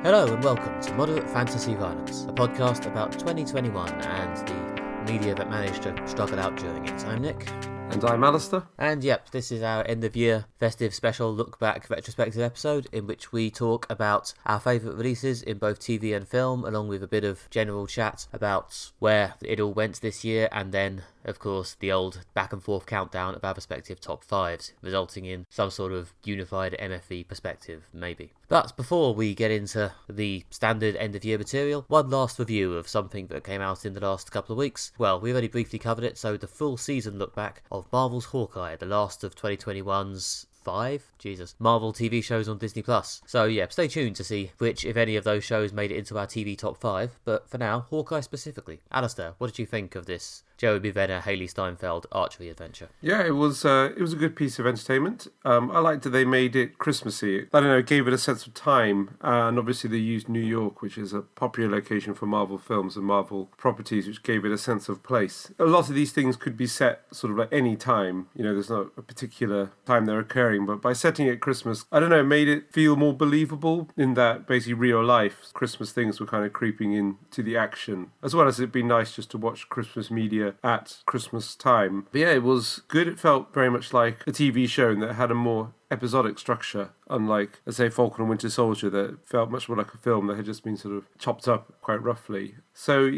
Hello and welcome to Moderate Fantasy Violence, a podcast about 2021 and the media that managed to struggle out during it. I'm Nick. And I'm Alistair. And yep, this is our end of year festive special look back retrospective episode in which we talk about our favourite releases in both TV and film, along with a bit of general chat about where it all went this year, and then of course the old back and forth countdown of our respective top fives, resulting in some sort of unified MFV perspective, maybe. But before we get into the standard end of year material, one last review of something that came out in the last couple of weeks. Well, we already briefly covered it, so the full season look back of Marvel's Hawkeye, the last of 2021's Marvel TV shows on Disney+. So yeah, stay tuned to see which, if any, of those shows made it into our TV top 5, but for now, Hawkeye specifically. Alistair, what did you think of this Jeremy Renner, Haley Steinfeld archery adventure? Yeah, it was a good piece of entertainment. I liked that they made it Christmassy. I don't know, it gave it a sense of time, and obviously they used New York, which is a popular location for Marvel films and Marvel properties, which gave it a sense of place. A lot of these things could be set sort of at any time. You know, there's not a particular time they're occurring, but by setting it Christmas, I don't know, it made it feel more believable in that basically real life Christmas things were kind of creeping into the action, as well as it'd be nice just to watch Christmas media at Christmas time. But yeah, it was good. It felt very much like a TV show and that had a more episodic structure, unlike, let's say, Falcon and Winter Soldier, that felt much more like a film that had just been sort of chopped up quite roughly. So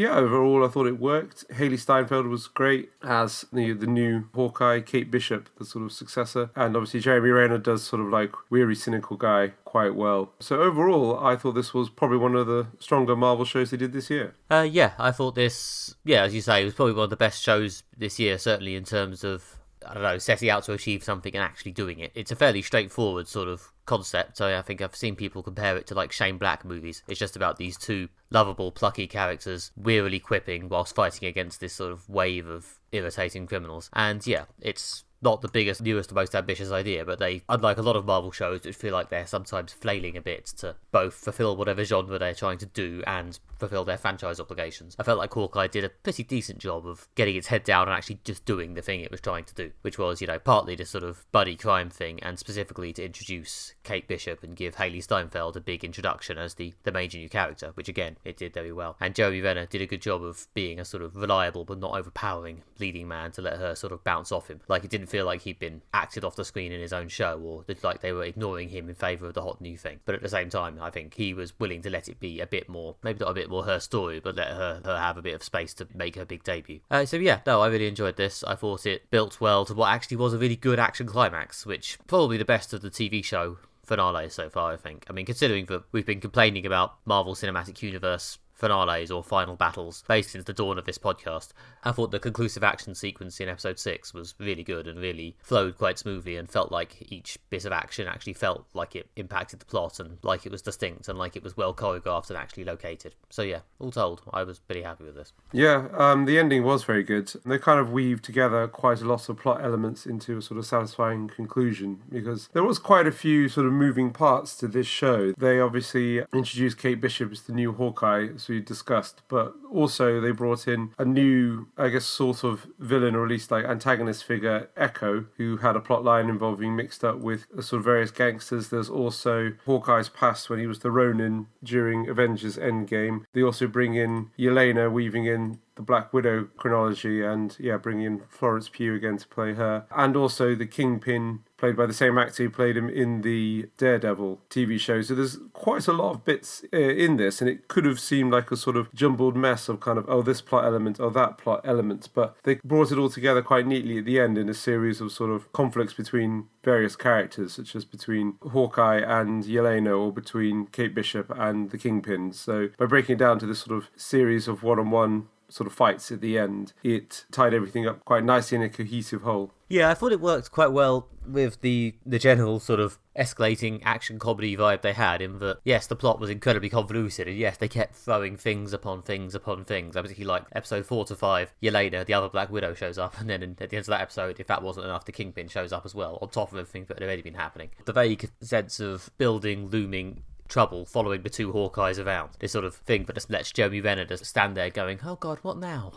overall I thought it worked. Haley Steinfeld was great as the new Hawkeye, Kate Bishop, the sort of successor, and obviously Jeremy Renner does sort of like weary, cynical guy quite well. So overall, I thought this was probably one of the stronger Marvel shows they did this year. I thought this, as you say, it was probably one of the best shows this year, certainly in terms of, I don't know, setting out to achieve something and actually doing it. It's a fairly straightforward sort of concept. So I think I've seen people compare it to like Shane Black movies. It's just about these two lovable, plucky characters wearily quipping whilst fighting against this sort of wave of irritating criminals. And yeah, it's not the biggest, newest, most ambitious idea, but they, unlike a lot of Marvel shows, which feel like they're sometimes flailing a bit to both fulfill whatever genre they're trying to do and fulfill their franchise obligations. I felt like Hawkeye did a pretty decent job of getting its head down and actually just doing the thing it was trying to do, which was, partly this sort of buddy crime thing, and specifically to introduce Kate Bishop and give Haley Steinfeld a big introduction as the major new character, which again, it did very well. And Jeremy Renner did a good job of being a sort of reliable but not overpowering leading man to let her sort of bounce off him. Like, it didn't feel like he'd been acted off the screen in his own show, or like they were ignoring him in favour of the hot new thing. But at the same time, I think he was willing to let it be a bit more, maybe not a bit more her story, but let her have a bit of space to make her big debut. I really enjoyed this. I thought it built well to what actually was a really good action climax, which probably the best of the TV show finales so far, I think. I mean, considering that we've been complaining about Marvel Cinematic Universe finales or final battles based since the dawn of this podcast, I thought the conclusive action sequence in episode 6 was really good and really flowed quite smoothly and felt like each bit of action actually felt like it impacted the plot and like it was distinct and like it was well choreographed and actually located. So yeah, all told, I was pretty happy with this. Yeah, the ending was very good. They kind of weaved together quite a lot of plot elements into a sort of satisfying conclusion, because there was quite a few sort of moving parts to this show. They obviously introduced Kate Bishop as the new Hawkeye, as we discussed, but also they brought in a new, I guess, sort of villain, or at least like antagonist figure, Echo, who had a plot line involving mixed up with sort of various gangsters. There's also Hawkeye's past when he was the Ronin during Avengers Endgame. They also bring in Yelena, weaving in the Black Widow chronology, and bring in Florence Pugh again to play her, and also the Kingpin, played by the same actor who played him in the Daredevil TV show. So there's quite a lot of bits in this, and it could have seemed like a sort of jumbled mess of kind of, this plot element, that plot element, but they brought it all together quite neatly at the end in a series of sort of conflicts between various characters, such as between Hawkeye and Yelena, or between Kate Bishop and the Kingpin. So by breaking it down to this sort of series of one-on-one sort of fights at the end, it tied everything up quite nicely in a cohesive whole. Yeah, I thought it worked quite well with the general sort of escalating action comedy vibe they had, in that, yes, the plot was incredibly convoluted, and yes, they kept throwing things upon things upon things. I particularly like episode 4 to 5, Yelena, the other Black Widow, shows up, and then at the end of that episode, if that wasn't enough, the Kingpin shows up as well, on top of everything that had already been happening. The vague sense of building, looming trouble following the two Hawkeyes around, this sort of thing that just lets Jeremy Renner just stand there going, oh god, what now?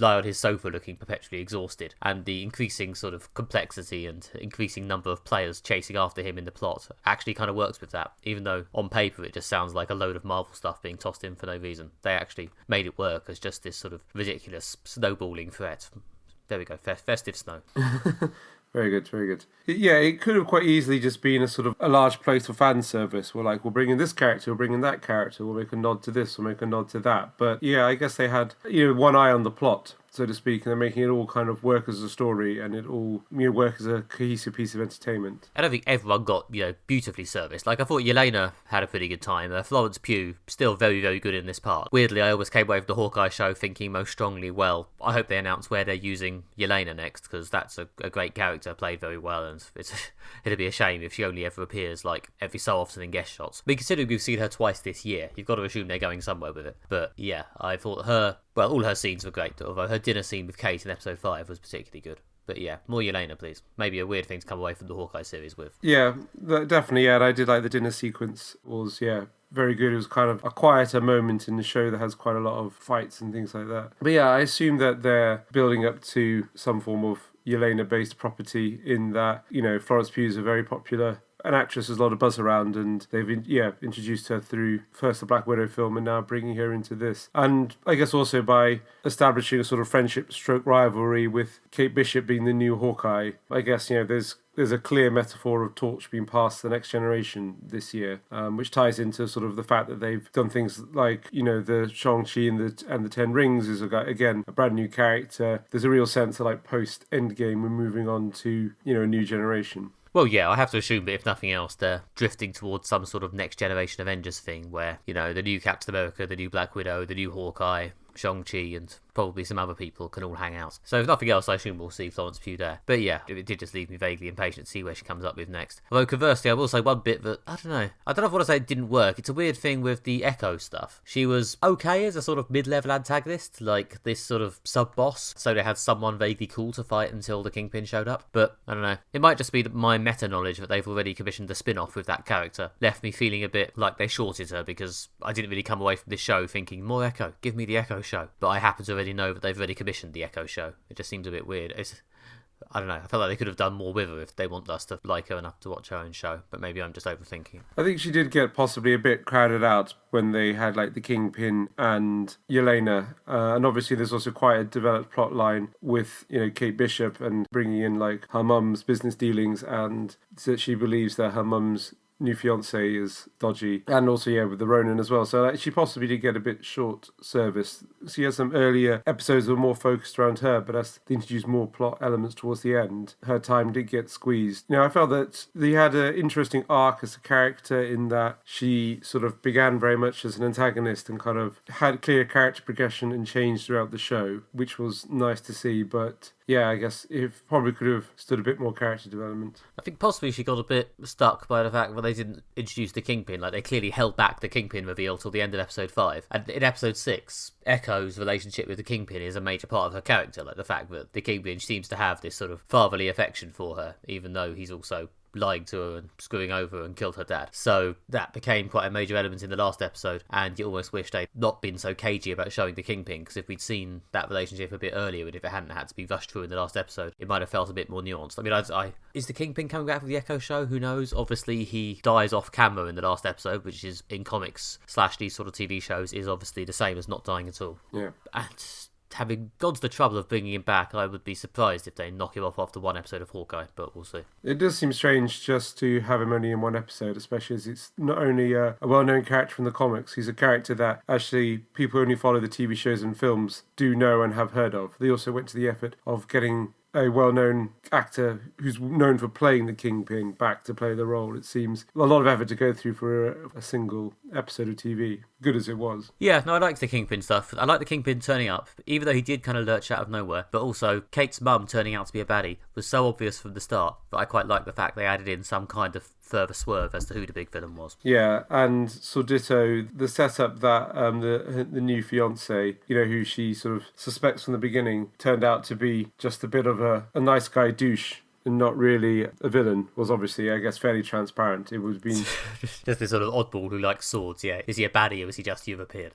lie on his sofa looking perpetually exhausted, and the increasing sort of complexity and increasing number of players chasing after him in the plot actually kind of works with that, even though on paper it just sounds like a load of Marvel stuff being tossed in for no reason. They actually made it work as just this sort of ridiculous snowballing threat. There we go, festive snow. Very good, very good. Yeah, it could have quite easily just been a sort of a large place for fan service. We're like, we'll bring in this character, we'll bring in that character, we'll make a nod to this, we'll make a nod to that. But yeah, I guess they had, one eye on the plot, so to speak, and they're making it all kind of work as a story and it all work as a cohesive piece of entertainment. I don't think everyone got, beautifully serviced. Like, I thought Yelena had a pretty good time. Florence Pugh, still very, very good in this part. Weirdly, I always came away from the Hawkeye show thinking most strongly, well, I hope they announce where they're using Yelena next, because that's a great character, played very well, and it'd be a shame if she only ever appears, like, every so often in guest shots. But considering we've seen her twice this year, you've got to assume they're going somewhere with it. But yeah, I thought all her scenes were great, although her dinner scene with Kate in episode 5 was particularly good. But yeah, more Yelena, please. Maybe a weird thing to come away from the Hawkeye series with. Yeah, definitely, yeah. And I did like the dinner sequence. Was, very good. It was kind of a quieter moment in the show that has quite a lot of fights and things like that. But yeah, I assume that they're building up to some form of Yelena-based property in that, Florence Pugh is a very popular an actress there's a lot of buzz around, and they've introduced her through first the Black Widow film and now bringing her into this. And I guess also by establishing a sort of friendship stroke rivalry with Kate Bishop being the new Hawkeye. I guess, there's a clear metaphor of torch being passed to the next generation this year, which ties into sort of the fact that they've done things like, the Shang-Chi and the Ten Rings is, again, a brand new character. There's a real sense of, like, post-Endgame, we're moving on to, a new generation. Well, yeah, I have to assume that if nothing else, they're drifting towards some sort of next generation Avengers thing where, the new Captain America, the new Black Widow, the new Hawkeye, Shang-Chi, and probably some other people can all hang out. So if nothing else, I assume we'll see Florence Pugh there. But yeah, it did just leave me vaguely impatient to see where she comes up with next. Although conversely, I will say one bit that, I don't know if I want to say it didn't work. It's a weird thing with the Echo stuff. She was okay as a sort of mid-level antagonist, like this sort of sub-boss, so they had someone vaguely cool to fight until the Kingpin showed up. But, I don't know, it might just be that my meta-knowledge that they've already commissioned the spin-off with that character left me feeling a bit like they shorted her, because I didn't really come away from this show thinking, more Echo, give me the Echo show. But I happen to already know that they've already commissioned the Echo show. It just seems a bit weird. I don't know. I felt like they could have done more with her if they want us to like her enough to watch her own show. But maybe I'm just overthinking. I think she did get possibly a bit crowded out when they had like the Kingpin and Yelena. And obviously there's also quite a developed plot line with, Kate Bishop and bringing in like her mum's business dealings, and that she believes that her mum's new fiance is dodgy, and also with the Ronin as well, so she possibly did get a bit short service. She has some earlier episodes that were more focused around her, but as they introduced more plot elements towards the end, her time did get squeezed. I felt that they had an interesting arc as a character in that she sort of began very much as an antagonist and kind of had clear character progression and change throughout the show, which was nice to see. But yeah, I guess it probably could have stood a bit more character development. I think possibly she got a bit stuck by the fact that they didn't introduce the Kingpin. Like, they clearly held back the Kingpin reveal till the end of episode 5. And in episode 6, Echo's relationship with the Kingpin is a major part of her character. Like, the fact that the Kingpin seems to have this sort of fatherly affection for her, even though he's also lying to her and screwing over her and killed her dad. So that became quite a major element in the last episode, and you almost wish they'd not been so cagey about showing the Kingpin, because if we'd seen that relationship a bit earlier, and if it hadn't had to be rushed through in the last episode, it might have felt a bit more nuanced. I mean, is the Kingpin coming back for the Echo show? Who knows? Obviously, he dies off camera in the last episode, which is, in comics / these sort of TV shows, is obviously the same as not dying at all. Yeah. And having gone to the trouble of bringing him back, I would be surprised if they knock him off after one episode of Hawkeye, but we'll see. It does seem strange just to have him only in one episode, especially as it's not only a well-known character from the comics, he's a character that actually people who only follow the TV shows and films do know and have heard of. They also went to the effort of getting a well-known actor who's known for playing the Kingpin back to play the role. It seems a lot of effort to go through for a single episode of TV, good as it was. Yeah, no, I liked the Kingpin stuff. I liked the Kingpin turning up, even though he did kind of lurch out of nowhere. But also, Kate's mum turning out to be a baddie was so obvious from the start that I quite liked the fact they added in some kind of further swerve as to who the big villain was. Yeah, and so ditto, the setup that the new fiance, who she sort of suspects from the beginning, turned out to be just a bit of a nice guy douche and not really a villain, was obviously, I guess, fairly transparent. It was being just this sort of oddball who likes swords. Yeah, is he a baddie or is he just you've appeared?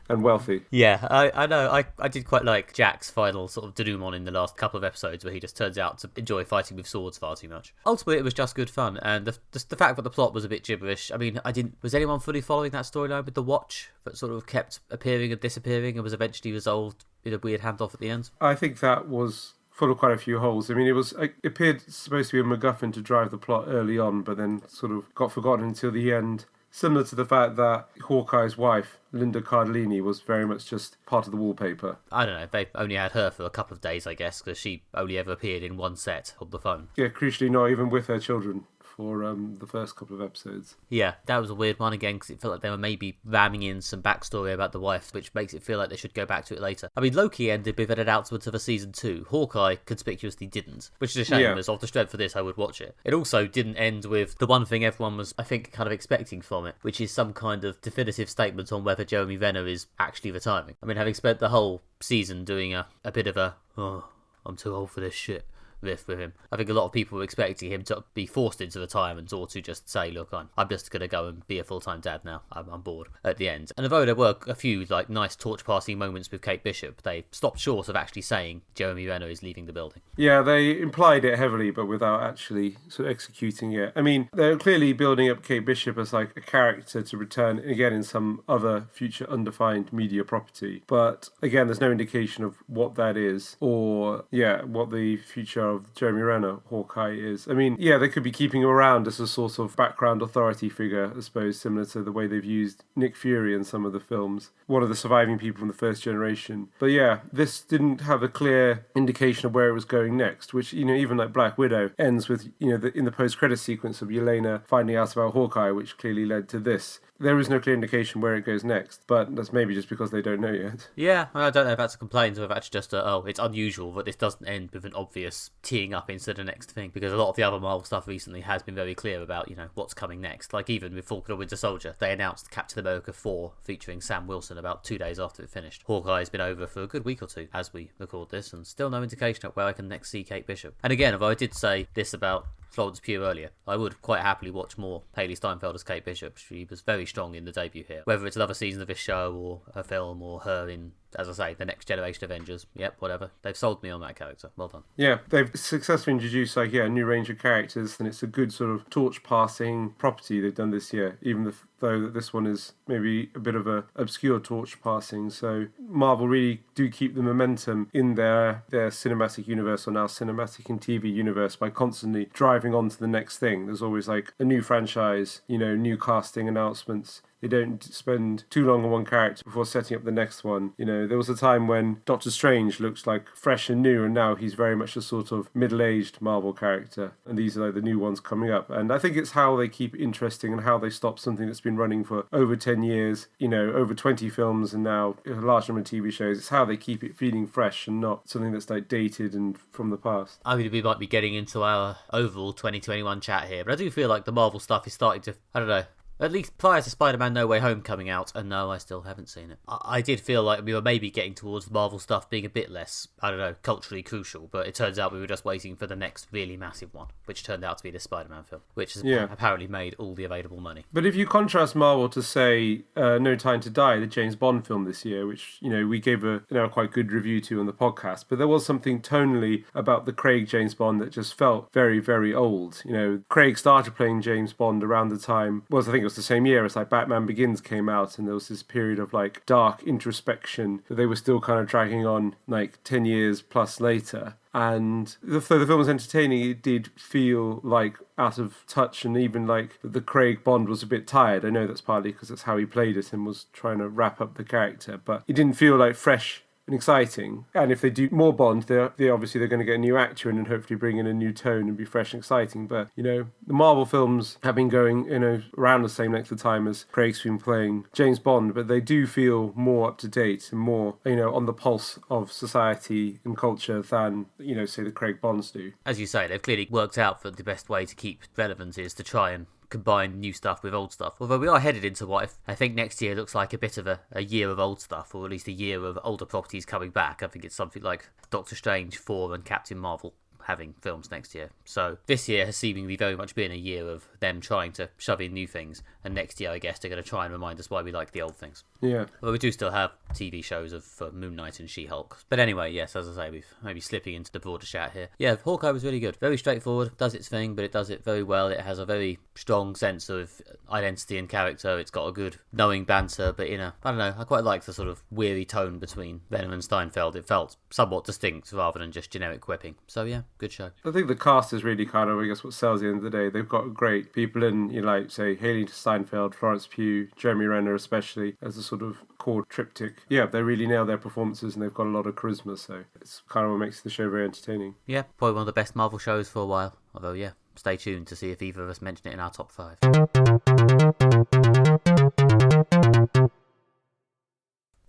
and wealthy. Yeah, I know. I did quite like Jack's final sort of denouement in the last couple of episodes where he just turns out to enjoy fighting with swords far too much. Ultimately, it was just good fun, and the fact that the plot was a bit gibberish. I mean, I didn't. Was anyone fully following that storyline with the watch that sort of kept appearing and disappearing and was eventually resolved in a weird handoff at the end? I think that was full of quite a few holes. I mean, it appeared supposed to be a MacGuffin to drive the plot early on, but then sort of got forgotten until the end. Similar to the fact that Hawkeye's wife, Linda Cardellini, was very much just part of the wallpaper. I don't know. They only had her for a couple of days, I guess, because she only ever appeared in one set on the phone. Yeah, crucially not even with her children for the first couple of episodes. Yeah, that was a weird one again, because it felt like they were maybe ramming in some backstory about the wife, which makes it feel like they should go back to it later. I mean, Loki ended with an announcement of a season 2. Hawkeye conspicuously didn't, which is a shame, as off the strength of this, I would watch it. It also didn't end with the one thing everyone was, I think, kind of expecting from it, which is some kind of definitive statement on whether Jeremy Renner is actually retiring. I mean, having spent the whole season doing a bit of a, oh, I'm too old for this shit riff with him, I think a lot of people were expecting him to be forced into retirement or to just say, look, I'm just going to go and be a full-time dad now. I'm bored at the end. And although there were a few like nice torch-passing moments with Kate Bishop, they stopped short of actually saying Jeremy Renner is leaving the building. Yeah, they implied it heavily, but without actually sort of executing it. I mean, they're clearly building up Kate Bishop as like a character to return again in some other future undefined media property. But again, there's no indication of what that is or, what the future of Jeremy Renner, Hawkeye, is. I mean, they could be keeping him around as a sort of background authority figure, I suppose, similar to the way they've used Nick Fury in some of the films, one of the surviving people from the first generation. But this didn't have a clear indication of where it was going next, which, even like Black Widow ends with, in the post-credit sequence of Yelena finding out about Hawkeye, which clearly led to this. There is no clear indication where it goes next, but that's maybe just because they don't know yet. Yeah, I don't know if that's a complaint or if that's just it's unusual that this doesn't end with an obvious teeing up into the next thing, because a lot of the other Marvel stuff recently has been very clear about, what's coming next. Like even with Falcon and Winter Soldier, they announced Captain America 4 featuring Sam Wilson about 2 days after it finished. Hawkeye's been over for a good week or two as we record this, and still no indication of where I can next see Kate Bishop. And again, although I did say this about Florence Pugh earlier, I would quite happily watch more Hayley Steinfeld as Kate Bishop. She was very strong in the debut here. Whether it's another season of this show or a film or her in, as I say, the next generation Avengers, whatever. They've sold me on that character. Well done. Yeah, they've successfully introduced a new range of characters, and it's a good sort of torch-passing property they've done this year, even though this one is maybe a bit of a obscure torch passing. So Marvel really do keep the momentum in their cinematic universe, or now cinematic and TV universe, by constantly driving on to the next thing. There's always like a new franchise, new casting announcements. They don't spend too long on one character before setting up the next one. There was a time when Doctor Strange looks like fresh and new, and now he's very much a sort of middle-aged Marvel character. And these are like the new ones coming up. And I think it's how they keep it interesting and how they stop something that's been running for over 10 years, over 20 films and now a large number of TV shows. It's how they keep it feeling fresh and not something that's like dated and from the past. I mean, we might be getting into our overall 2021 chat here, but I do feel like the Marvel stuff is starting to, I don't know, at least prior to Spider-Man No Way Home coming out, and no, I still haven't seen it. I did feel like we were maybe getting towards the Marvel stuff being a bit less, I don't know, culturally crucial, but it turns out we were just waiting for the next really massive one, which turned out to be the Spider-Man film, which has apparently made all the available money. But if you contrast Marvel to, say, No Time to Die, the James Bond film this year, which, we gave a quite good review to on the podcast, but there was something tonally about the Craig James Bond that just felt very, very old. Craig started playing James Bond around the time, I think it was the same year as like Batman Begins came out, and there was this period of like dark introspection that they were still kind of dragging on like 10 years plus later. And though the film was entertaining, it did feel like out of touch, and even like the Craig Bond was a bit tired. I know that's partly because that's how he played it and was trying to wrap up the character, but it didn't feel like fresh and exciting. And if they do more Bond, they're obviously they're going to get a new actor in and hopefully bring in a new tone and be fresh and exciting. But the Marvel films have been going around the same length of time as Craig's been playing James Bond, but they do feel more up to date and more on the pulse of society and culture than say the Craig Bonds do. As you say, they've clearly worked out that the best way to keep relevance is to try and combine new stuff with old stuff. Although we are headed into what I think next year looks like a bit of a year of old stuff, or at least a year of older properties coming back. I think it's something like Doctor Strange 4 and Captain Marvel having films next year. So this year has seemingly very much been a year of them trying to shove in new things, and next year I guess they're going to try and remind us why we like the old things. Yeah. Well, we do still have TV shows for Moon Knight and She-Hulk. But anyway, yes, as I say, we've maybe slipping into the broader chat here. Yeah, Hawkeye was really good. Very straightforward, does its thing, but it does it very well. It has a very strong sense of identity and character. It's got a good knowing banter, but I don't know, I quite like the sort of weary tone between Venom and Steinfeld. It felt somewhat distinct rather than just generic quipping. So yeah, good show. I think the cast is really kind of, I guess, what sells at the end of the day. They've got great people in, say, Haley Steinfeld, Florence Pugh, Jeremy Renner especially, as a sort of core triptych. Yeah, they really nail their performances and they've got a lot of charisma, so it's kind of what makes the show very entertaining. Yeah, probably one of the best Marvel shows for a while. Although, yeah, stay tuned to see if either of us mention it in our top 5.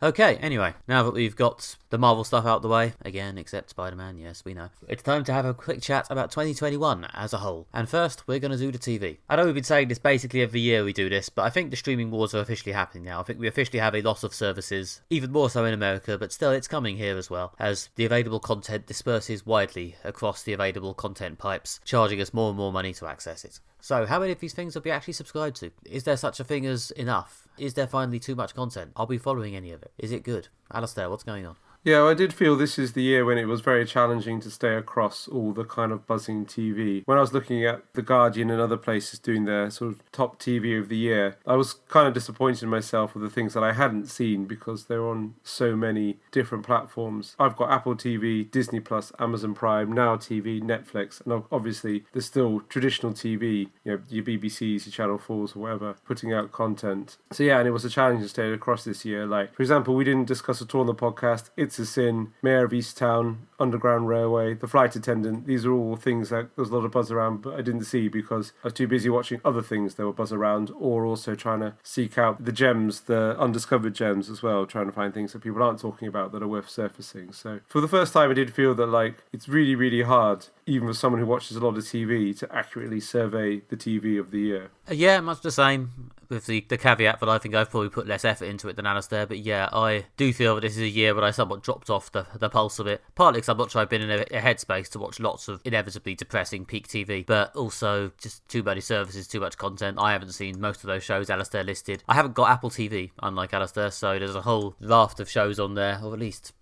Okay, anyway, now that we've got the Marvel stuff out the way, again, except Spider-Man, yes, we know, it's time to have a quick chat about 2021 as a whole. And first, we're going to do the TV. I know we've been saying this basically every year we do this, but I think the streaming wars are officially happening now. I think we officially have a loss of services, even more so in America, but still it's coming here as well, as the available content disperses widely across the available content pipes, charging us more and more money to access it. So, how many of these things have we actually subscribed to? Is there such a thing as enough? Is there finally too much content? Are we following any of it? Is it good? Alistair, what's going on? Yeah, I did feel this is the year when it was very challenging to stay across all the kind of buzzing TV. When I was looking at The Guardian and other places doing their sort of top TV of the year, I was kind of disappointed in myself with the things that I hadn't seen because they're on so many different platforms. I've got Apple TV, Disney Plus, Amazon Prime, Now TV, Netflix, and obviously there's still traditional TV, your BBCs, your Channel 4s or whatever, putting out content. So yeah, and it was a challenge to stay across this year. Like, for example, we didn't discuss at all on the podcast, It's a Sin, Mayor of Easttown, Underground Railway, The Flight Attendant. These are all things that there's a lot of buzz around, but I didn't see because I was too busy watching other things that were buzz around, or also trying to seek out the gems, the undiscovered gems as well, trying to find things that people aren't talking about that are worth surfacing. So for the first time, I did feel that like it's really, really hard, even for someone who watches a lot of TV, to accurately survey the TV of the year. Yeah, much the same, with the caveat that I think I've probably put less effort into it than Alistair, but yeah, I do feel that this is a year where I somewhat dropped off the pulse of it, partly because I'm not sure I've been in a headspace to watch lots of inevitably depressing peak TV, but also just too many services, too much content. I haven't seen most of those shows Alistair listed. I haven't got Apple TV, unlike Alistair, so there's a whole raft of shows on there, or at least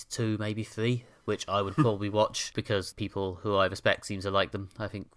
2, maybe 3, which I would probably watch because people who I respect seem to like them. I think,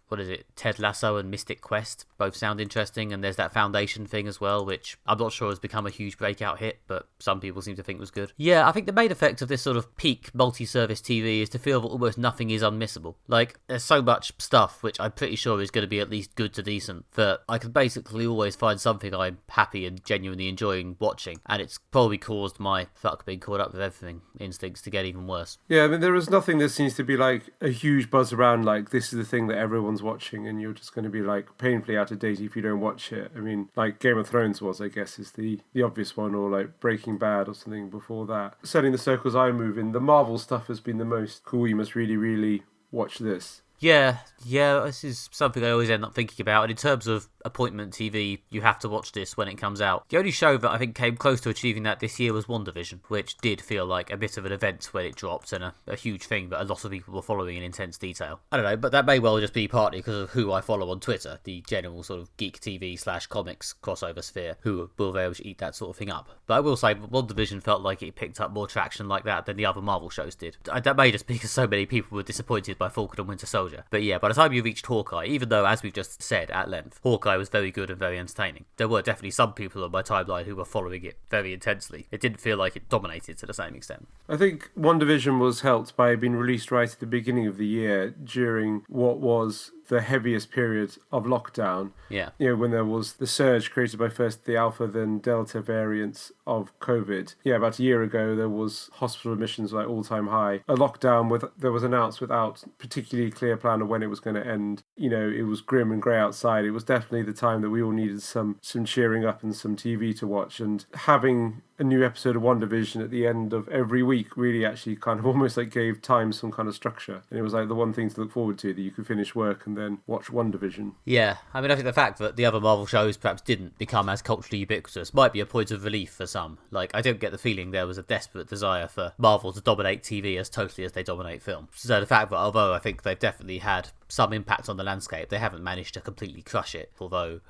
Ted Lasso and Mystic Quest both sound interesting, and there's that Foundation thing as well, which I'm not sure has become a huge breakout hit, but some people seem to think was good. Yeah, I think the main effect of this sort of peak multi-service TV is to feel that almost nothing is unmissable. Like, there's so much stuff which I'm pretty sure is going to be at least good to decent that I can basically always find something I'm happy and genuinely enjoying watching, and it's probably caused my fuck being caught up with everything instincts to get even worse. Yeah, I mean, there is nothing that seems to be like a huge buzz around, like this is the thing that everyone's watching and you're just going to be like painfully out of date if you don't watch it. I mean, like Game of Thrones was, I guess, is the obvious one, or like Breaking Bad or something before that. Certainly in the circles I move in, the Marvel stuff has been the most cool. You must really, really watch this. Yeah, this is something I always end up thinking about. And in terms of appointment TV, you have to watch this when it comes out. The only show that I think came close to achieving that this year was WandaVision, which did feel like a bit of an event when it dropped and a huge thing that a lot of people were following in intense detail. I don't know, but that may well just be partly because of who I follow on Twitter, the general sort of geek TV / comics crossover sphere, who will very much eat that sort of thing up. But I will say WandaVision felt like it picked up more traction like that than the other Marvel shows did. That may just be because so many people were disappointed by Falcon and Winter Soldier. But yeah, by the time you reached Hawkeye, even though, as we've just said at length, Hawkeye was very good and very entertaining, there were definitely some people on my timeline who were following it very intensely. It didn't feel like it dominated to the same extent. I think WandaVision was helped by being released right at the beginning of the year during what was the heaviest period of lockdown. Yeah. When there was the surge created by first the Alpha then Delta variants of COVID. Yeah, about a year ago there was hospital admissions like all-time high. A lockdown that was announced without particularly clear plan of when it was going to end. It was grim and grey outside. It was definitely the time that we all needed some cheering up and some TV to watch, and having a new episode of WandaVision at the end of every week really actually kind of almost like gave time some kind of structure. And it was like the one thing to look forward to, that you could finish work and then watch WandaVision. Yeah, I mean, I think the fact that the other Marvel shows perhaps didn't become as culturally ubiquitous might be a point of relief for some. Like, I don't get the feeling there was a desperate desire for Marvel to dominate TV as totally as they dominate film. So the fact that, although I think they've definitely had some impact on the landscape. They haven't managed to completely crush it, although,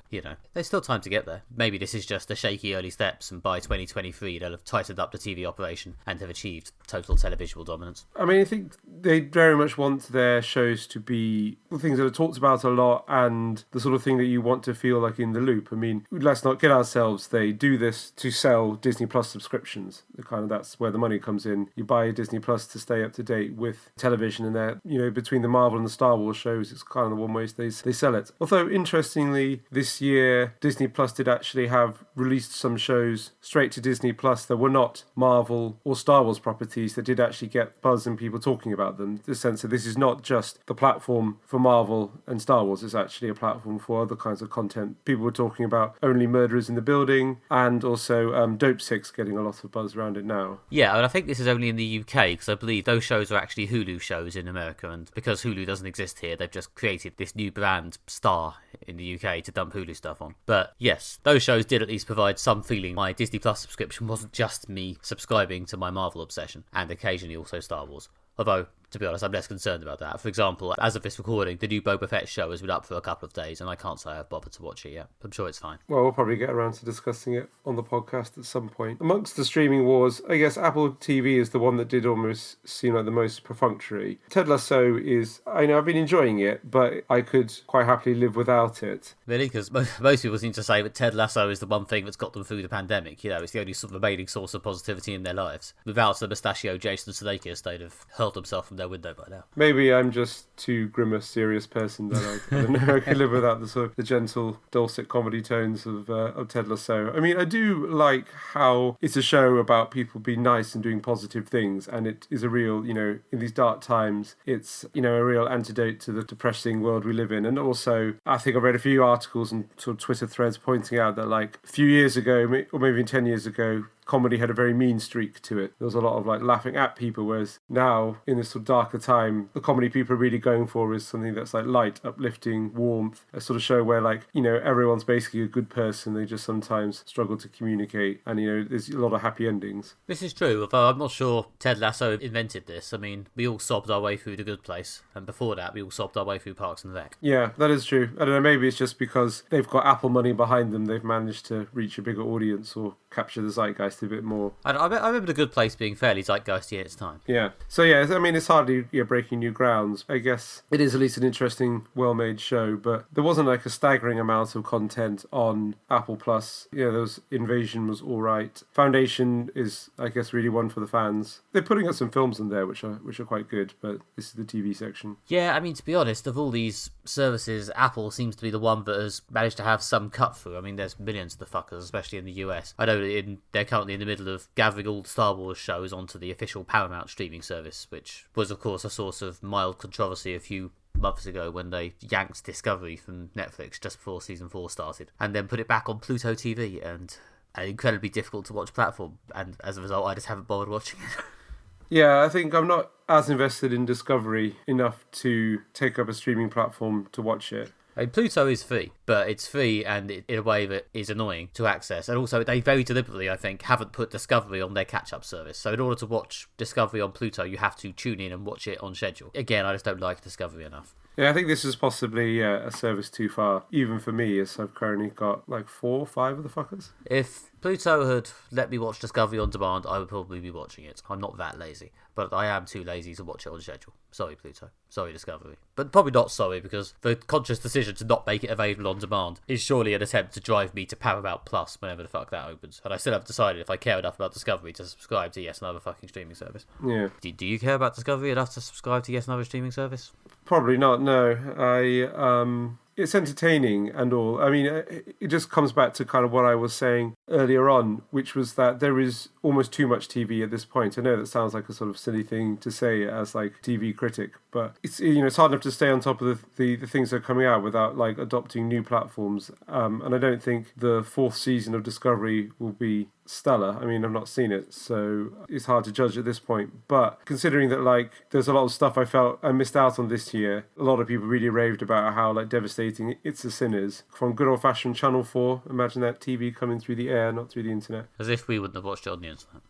there's still time to get there. Maybe this is just the shaky early steps, and by 2023 they'll have tightened up the TV operation and have achieved total televisual dominance. I mean, I think they very much want their shows to be the things that are talked about a lot and the sort of thing that you want to feel like in the loop. I mean, let's not kid ourselves. They do this to sell Disney Plus subscriptions. That's where the money comes in. You buy Disney Plus to stay up to date with television, and they're, between the Marvel and the Star Wars shows, it's kind of the one way they sell it. Although, interestingly, this year, Disney Plus did actually have released some shows straight to Disney Plus that were not Marvel or Star Wars properties that did actually get buzz and people talking about them. The sense that this is not just the platform for Marvel and Star Wars, it's actually a platform for other kinds of content. People were talking about Only Murderers in the Building and also Dope Six getting a lot of buzz around it now. Yeah, and I think this is only in the UK, because I believe those shows are actually Hulu shows in America, and because Hulu doesn't exist here, they've just created this new brand, Star, in the UK to dump Hulu stuff on. But yes, those shows did at least provide some feeling my Disney Plus subscription wasn't just me subscribing to my Marvel obsession, and occasionally also Star Wars. Although, to be honest, I'm less concerned about that. For example, as of this recording, the new Boba Fett show has been up for a couple of days, and I can't say I've bothered to watch it yet. I'm sure it's fine. Well, we'll probably get around to discussing it on the podcast at some point. Amongst the streaming wars, I guess Apple TV is the one that did almost seem like the most perfunctory. Ted Lasso is, I know I've been enjoying it, but I could quite happily live without it. Really? Because most people seem to say that Ted Lasso is the one thing that's got them through the pandemic. It's the only sort of remaining source of positivity in their lives. Without the mustachio Jason Sudeikis, they'd have hurled themselves from their window by now. Maybe I'm just too grim a serious person that I don't know. I can live without the sort of the gentle, dulcet comedy tones of Ted Lasso. I mean, I do like how it's a show about people being nice and doing positive things, and it is a real, in these dark times, it's, a real antidote to the depressing world we live in. And also, I think I read a few articles and sort of Twitter threads pointing out that, like, a few years ago, or maybe even 10 years ago, comedy had a very mean streak to it. There was a lot of laughing at people, whereas now, in this sort of darker time, the comedy people are really going for is something that's light, uplifting, warmth, a sort of show where everyone's basically a good person. They just sometimes struggle to communicate, and there's a lot of happy endings. This is true, although I'm not sure Ted Lasso invented this. I mean, we all sobbed our way through The Good Place, and before that we all sobbed our way through Parks and Rec. Yeah, that is true. I don't know, maybe it's just because they've got Apple money behind them, they've managed to reach a bigger audience or capture the zeitgeist a bit more. I remember The Good Place being fairly zeitgeisty in its time. Yeah. So yeah, I mean, it's hardly breaking new grounds. I guess it is at least an interesting, well-made show, but there wasn't a staggering amount of content on Apple Plus. There was Invasion was all right. Foundation is, I guess, really one for the fans. They're putting up some films in there which are quite good, but this is the TV section. Yeah, I mean, to be honest, of all these services, Apple seems to be the one that has managed to have some cut through. I mean, there's millions of the fuckers, especially in the US. I know they're currently in the middle of gathering all the Star Wars shows onto the official Paramount streaming service, which was, of course, a source of mild controversy a few months ago when they yanked Discovery from Netflix just before Season 4 started, and then put it back on Pluto TV, and an incredibly difficult to watch platform, and as a result, I just haven't bothered watching it. Yeah, I think I'm not as invested in Discovery enough to take up a streaming platform to watch it. I mean, Pluto is free, but it's free and in a way that is annoying to access. And also, they very deliberately, I think, haven't put Discovery on their catch-up service. So in order to watch Discovery on Pluto, you have to tune in and watch it on schedule. Again, I just don't like Discovery enough. Yeah, I think this is possibly a service too far, even for me, as I've currently got 4 or 5 of the fuckers. If Pluto had let me watch Discovery on demand, I would probably be watching it. I'm not that lazy, but I am too lazy to watch it on schedule. Sorry, Pluto. Sorry, Discovery. But probably not sorry, because the conscious decision to not make it available on demand is surely an attempt to drive me to Paramount Plus whenever the fuck that opens. And I still haven't decided if I care enough about Discovery to subscribe to yet another fucking streaming service. Yeah. Do you care about Discovery enough to subscribe to yet another streaming service? Probably not, no. It's entertaining and all. I mean, it just comes back to kind of what I was saying earlier on, which was that there is almost too much TV at this point. I know that sounds like a sort of silly thing to say as TV critic, but it's it's hard enough to stay on top of the things that are coming out without adopting new platforms. And I don't think the 4th season of Discovery will be stellar. I mean, I've not seen it, so it's hard to judge at this point. But considering that there's a lot of stuff I felt I missed out on this year, a lot of people really raved about how devastating It's the Sin is. From good old-fashioned Channel 4, imagine that TV coming through the air, not through the internet. As if we wouldn't have watched it on the internet.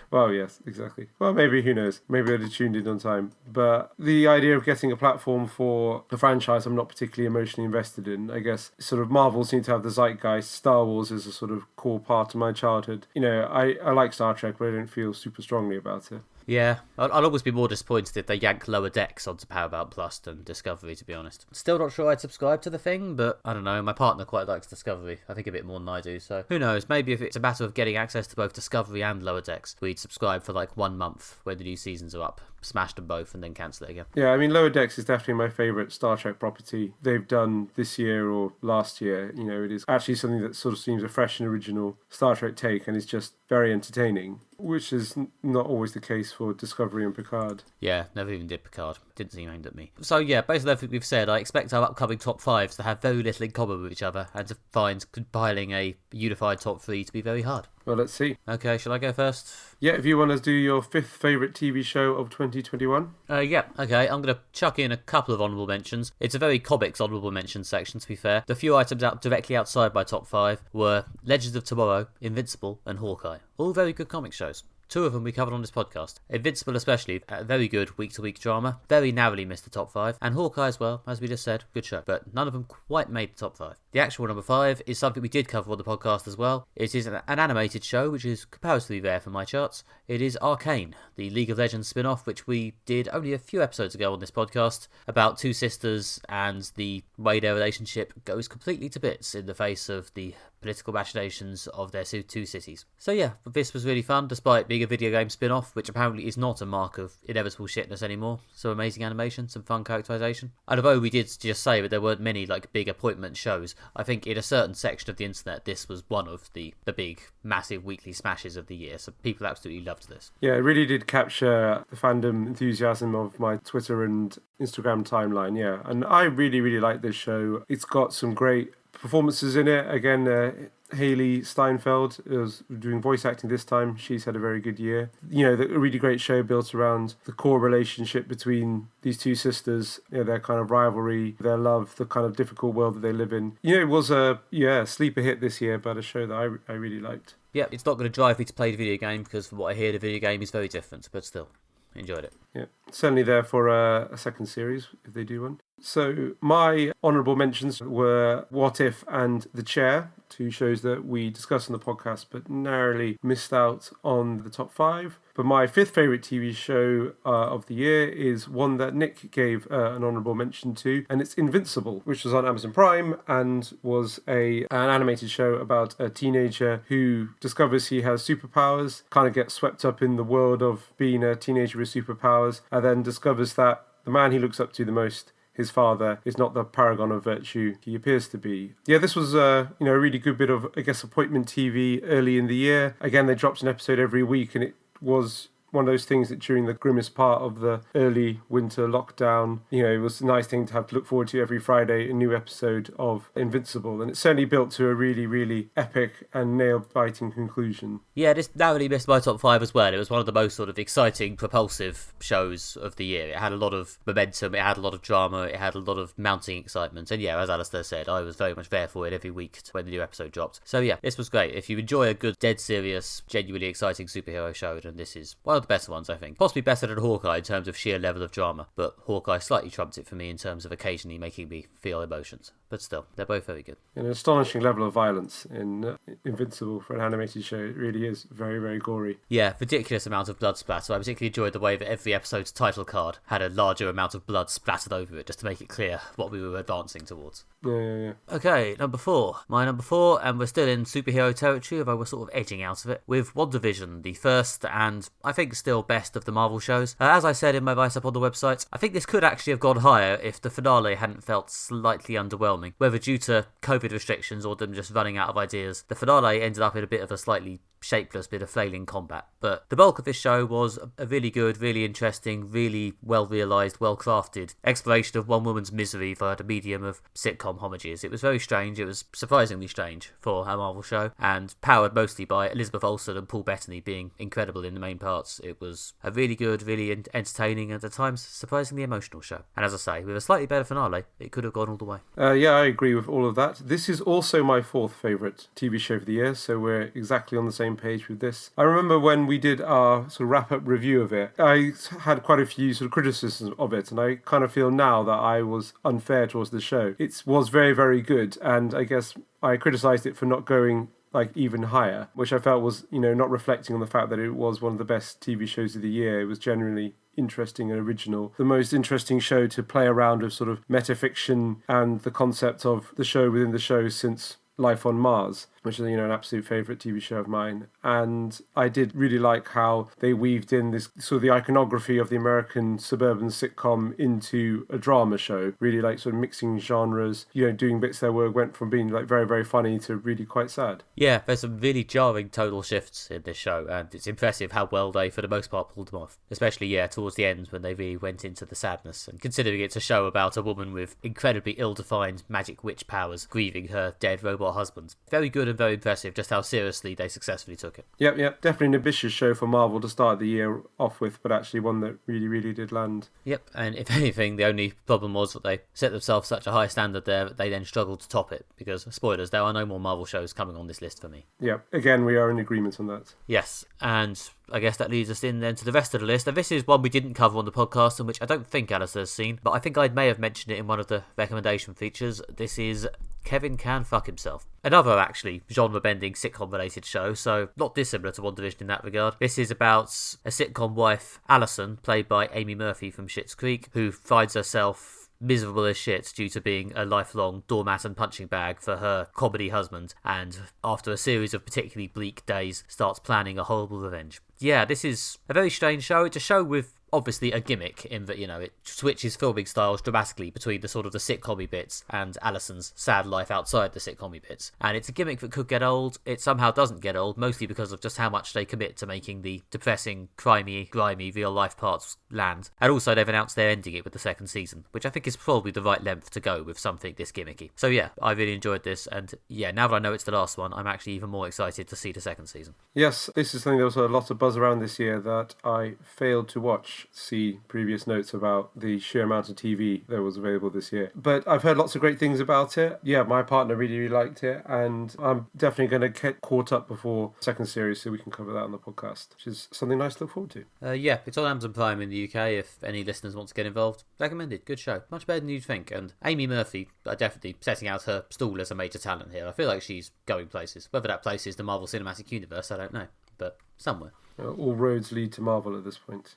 Well, yes, exactly. Well, maybe, who knows? Maybe I'd have tuned in on time. But the idea of getting a platform for a franchise I'm not particularly emotionally invested in, I guess, sort of Marvel seem to have the zeitgeist. Star Wars is a sort of core part of my childhood. You know, I like Star Trek, but I don't feel super strongly about it. Yeah, I'd always be more disappointed if they yank Lower Decks onto Paramount Plus than Discovery, to be honest. Still not sure I'd subscribe to the thing, but I don't know, my partner quite likes Discovery, I think a bit more than I do, so who knows, maybe if it's a matter of getting access to both Discovery and Lower Decks, we'd subscribe for like 1 month when the new seasons are up, smash them both and then cancel it again. Yeah, I mean, Lower Decks is definitely my favourite Star Trek property they've done this year or last year. You know, it is actually something that sort of seems a fresh and original Star Trek take and is just very entertaining, which is not always the case for Discovery and Picard. Yeah, never even did Picard. Didn't seem aimed at me. So yeah, based on everything we've said, I expect our upcoming top fives to have very little in common with each other and to find compiling a unified top three to be very hard. Well, let's see. Okay, shall I go first? Yeah, if you want to do your fifth favourite TV show of 2021. Yeah, okay, I'm going to chuck in a couple of honourable mentions. It's a very comics honourable mentions section, to be fair. The few items out directly outside my top five were Legends of Tomorrow, Invincible, and Hawkeye. All very good comic shows. 2 of them we covered on this podcast. Invincible especially, a very good week-to-week drama. Very narrowly missed the top 5. And Hawkeye as well, as we just said, good show. But none of them quite made the top 5. The actual number 5 is something we did cover on the podcast as well. It is an animated show, which is comparatively rare for my charts. It is Arcane, the League of Legends spin-off, which we did only a few episodes ago on this podcast, about 2 sisters and the way their relationship goes completely to bits in the face of the political machinations of their 2 cities. So yeah, this was really fun, despite being a video game spin-off, which apparently is not a mark of inevitable shitness anymore. Some amazing animation, some fun characterization. And although we did just say that there weren't many like big appointment shows, I think in a certain section of the internet this was one of the big, massive weekly smashes of the year, so people absolutely loved this. Yeah, it really did capture the fandom enthusiasm of my Twitter and Instagram timeline, yeah. And I really, really like this show. It's got some great performances in it. Again, Haley Steinfeld was doing voice acting this time. She's had a very good year. You know, a really great show built around the core relationship between these 2 sisters, you know, their kind of rivalry, their love, the kind of difficult world that they live in. You know, it was a sleeper hit this year, but a show that I really liked. Yeah, it's not going to drive me to play the video game because from what I hear, the video game is very different, but still, enjoyed it. Yeah, certainly there for a second series if they do one. So my honourable mentions were What If and The Chair, 2 shows that we discussed on the podcast but narrowly missed out on the top 5. But my 5th favourite TV show of the year is one that Nick gave an honourable mention to, and it's Invincible, which was on Amazon Prime and was an animated show about a teenager who discovers he has superpowers, kind of gets swept up in the world of being a teenager with superpowers, and then discovers that the man he looks up to the most, his father, is not the paragon of virtue he appears to be. Yeah, this was a really good bit of, I guess, appointment TV early in the year. Again, they dropped an episode every week, and it was one of those things that during the grimmest part of the early winter lockdown, you know, it was a nice thing to have to look forward to every Friday, a new episode of Invincible. And it certainly built to a really, really epic and nail-biting conclusion. Yeah, this narrowly missed my top 5 as well. It was one of the most sort of exciting, propulsive shows of the year. It had a lot of momentum, it had a lot of drama, it had a lot of mounting excitement. And yeah, as Alistair said, I was very much there for it every week when the new episode dropped. So yeah, this was great. If you enjoy a good, dead serious, genuinely exciting superhero show, then this is one of the better ones, I think. Possibly better than Hawkeye in terms of sheer level of drama, but Hawkeye slightly trumped it for me in terms of occasionally making me feel emotions. But still, they're both very good. An astonishing level of violence in Invincible for an animated show. It really is very, very gory. Yeah, ridiculous amount of blood splatter. I particularly enjoyed the way that every episode's title card had a larger amount of blood splattered over it, just to make it clear what we were advancing towards. Yeah. Okay, number 4. My number 4, and we're still in superhero territory, although we're sort of edging out of it, with WandaVision, the first and I think still best of the Marvel shows. As I said in my write-up on the website, I think this could actually have gone higher if the finale hadn't felt slightly underwhelming. Whether due to COVID restrictions or them just running out of ideas, the finale ended up in a bit of a slightly shapeless bit of flailing combat. But the bulk of this show was a really good, really interesting, really well-realised, well-crafted exploration of one woman's misery via the medium of sitcom homages. It was very strange. It was surprisingly strange for a Marvel show, and powered mostly by Elizabeth Olsen and Paul Bettany being incredible in the main parts. It was a really good, really entertaining, and at times surprisingly emotional show. And as I say, with a slightly better finale, it could have gone all the way. Yeah, I agree with all of that. This is also my 4th favourite TV show of the year, so we're exactly on the same same page with this. I remember when we did our sort of wrap-up review of it, I had quite a few sort of criticisms of it, and I kind of feel now that I was unfair towards the show. It was very, very good, and I guess I criticised it for not going like even higher, which I felt was, not reflecting on the fact that it was one of the best TV shows of the year. It was generally interesting and original. The most interesting show to play around with sort of metafiction and the concept of the show within the show since Life on Mars, which is, an absolute favourite TV show of mine. And I did really like how they weaved in this sort of the iconography of the American suburban sitcom into a drama show, really like sort of mixing genres, doing bits that went from being like very, very funny to really quite sad. Yeah, there's some really jarring tonal shifts in this show, and it's impressive how well they, for the most part, pulled them off. Especially, towards the end when they really went into the sadness. And considering it's a show about a woman with incredibly ill-defined magic witch powers grieving her dead robot husband. Very good and very impressive just how seriously they successfully took it. Yep. Definitely an ambitious show for Marvel to start the year off with, but actually one that really, really did land. Yep, and if anything, the only problem was that they set themselves such a high standard there that they then struggled to top it, because, spoilers, there are no more Marvel shows coming on this list for me. Yep, again, we are in agreement on that. Yes, and I guess that leads us in then to the rest of the list. And this is one we didn't cover on the podcast, and which I don't think Alistair's seen, but I think I may have mentioned it in one of the recommendation features. This is Kevin Can Fuck Himself. Another, actually, genre-bending sitcom-related show, so not dissimilar to WandaVision in that regard. This is about a sitcom wife, Alison, played by Amy Murphy from Schitt's Creek, who finds herself miserable as shit due to being a lifelong doormat and punching bag for her comedy husband, and after a series of particularly bleak days, starts planning a horrible revenge. Yeah, this is a very strange show. It's a show with obviously a gimmick in that, it switches filming styles dramatically between the sort of the sitcom-y bits and Alison's sad life outside the sitcom-y bits. And it's a gimmick that could get old. It somehow doesn't get old, mostly because of just how much they commit to making the depressing, grimy, real-life parts land. And also they've announced they're ending it with the second season, which I think is probably the right length to go with something this gimmicky. So yeah, I really enjoyed this, and yeah, now that I know it's the last one, I'm actually even more excited to see the second season. Yes, this is something there was a lot of buzz around this year that I failed to watch. See previous notes about the sheer amount of TV that was available this year. But I've heard lots of great things about it. Yeah, my partner really, really liked it, and I'm definitely going to get caught up before the second series so we can cover that on the podcast, which is something nice to look forward to. Yeah, it's on Amazon Prime in the UK if any listeners want to get involved. Recommended, good show. Much better than you'd think. And Amy Murphy, definitely setting out her stall as a major talent here. I feel like she's going places. Whether that place is the Marvel Cinematic Universe, I don't know, but somewhere. All roads lead to Marvel at this point.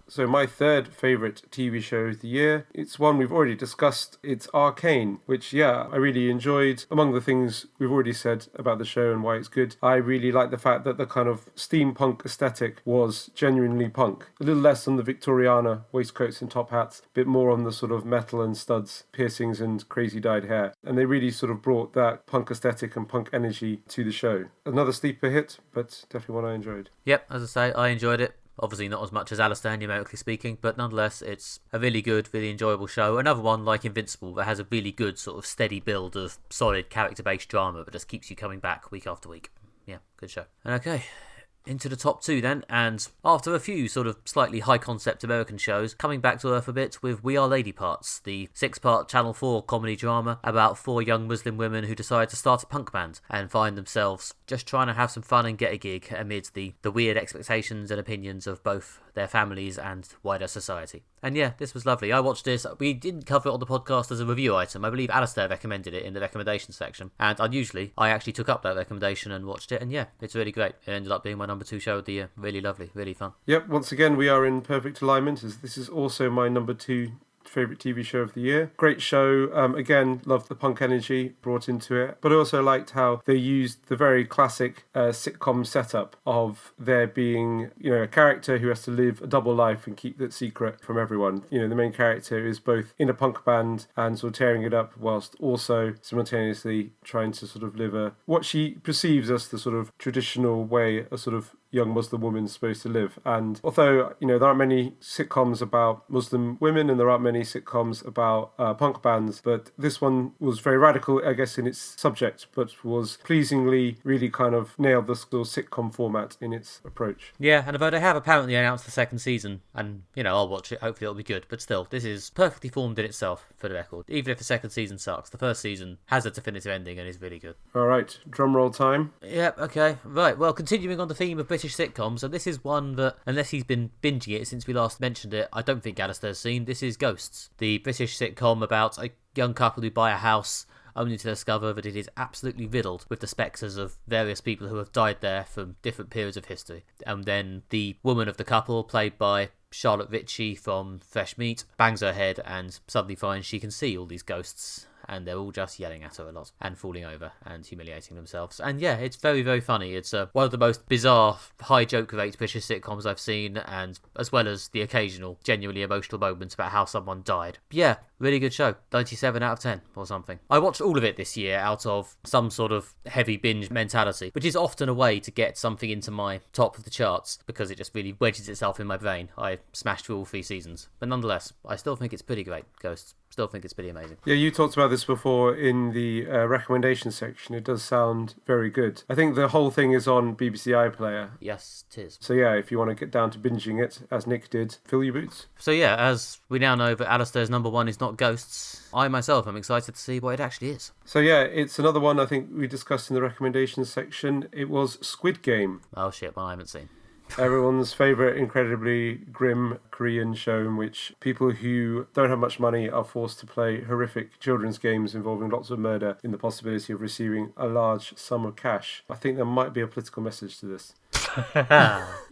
So my third favourite TV show of the year, it's one we've already discussed. It's Arcane, which, I really enjoyed. Among the things we've already said about the show and why it's good, I really like the fact that the kind of steampunk aesthetic was genuinely punk. A little less on the Victoriana waistcoats and top hats, a bit more on the sort of metal and studs, piercings and crazy dyed hair. And they really sort of brought that punk aesthetic and punk energy to the show. Another sleeper hit, but definitely one I enjoyed. Yep, as I say, I enjoyed it. Obviously not as much as Alistair, numerically speaking, but nonetheless, it's a really good, really enjoyable show. Another one like Invincible that has a really good sort of steady build of solid character-based drama that just keeps you coming back week after week. Yeah, good show. And okay, into the top two then, and after a few sort of slightly high-concept American shows, coming back to earth a bit with We Are Lady Parts, the 6-part Channel 4 comedy drama about 4 young Muslim women who decide to start a punk band and find themselves just trying to have some fun and get a gig amid the weird expectations and opinions of both their families and wider society. And yeah, this was lovely. I watched this. We didn't cover it on the podcast as a review item. I believe Alistair recommended it in the recommendations section. And unusually, I actually took up that recommendation and watched it. And yeah, it's really great. It ended up being my number 2 show of the year. Really lovely, really fun. Yep, once again, we are in perfect alignment, as this is also my number 2 favourite TV show of the year. Great show. Again, loved the punk energy brought into it, but I also liked how they used the very classic sitcom setup of there being, a character who has to live a double life and keep that secret from everyone. The main character is both in a punk band and sort of tearing it up whilst also simultaneously trying to sort of live what she perceives as the sort of traditional way, a sort of young Muslim woman is supposed to live. And although, there aren't many sitcoms about Muslim women and there aren't many sitcoms about punk bands, but this one was very radical, I guess, in its subject, but was pleasingly really kind of nailed the sort of sitcom format in its approach. Yeah, and although they have apparently announced the second season, and, I'll watch it, hopefully it'll be good, but still, this is perfectly formed in itself, for the record. Even if the second season sucks, the first season has a definitive ending and is really good. All right, drum roll time. Yep, okay. Right, well, continuing on the theme of British sitcoms, and this is one that, unless he's been binging it since we last mentioned it, I don't think Alistair's seen. This is Ghosts, the British sitcom about a young couple who buy a house only to discover that it is absolutely riddled with the spectres of various people who have died there from different periods of history. And then the woman of the couple, played by Charlotte Ritchie from Fresh Meat, bangs her head and suddenly finds she can see all these ghosts, and they're all just yelling at her a lot and falling over and humiliating themselves. And yeah, it's very, very funny. It's one of the most bizarre, high joke rate British sitcoms I've seen, and as well as the occasional genuinely emotional moments about how someone died. Yeah, really good show. 97 out of 10 or something. I watched all of it this year out of some sort of heavy binge mentality, which is often a way to get something into my top of the charts because it just really wedges itself in my brain. I smashed through all 3 seasons. But nonetheless, I still think it's pretty great, Ghosts. Still think it's pretty amazing. Yeah, you talked about this before in the recommendation section. It does sound very good. I think the whole thing is on BBC iPlayer. Yes, it is. So yeah, if you want to get down to binging it, as Nick did, fill your boots. So yeah, as we now know that Alistair's number one is not Ghosts, I myself am excited to see what it actually is. So yeah, it's another one I think we discussed in the recommendations section. It was Squid Game. Oh shit, well I haven't seen. Everyone's favourite incredibly grim Korean show in which people who don't have much money are forced to play horrific children's games involving lots of murder in the possibility of receiving a large sum of cash. I think there might be a political message to this.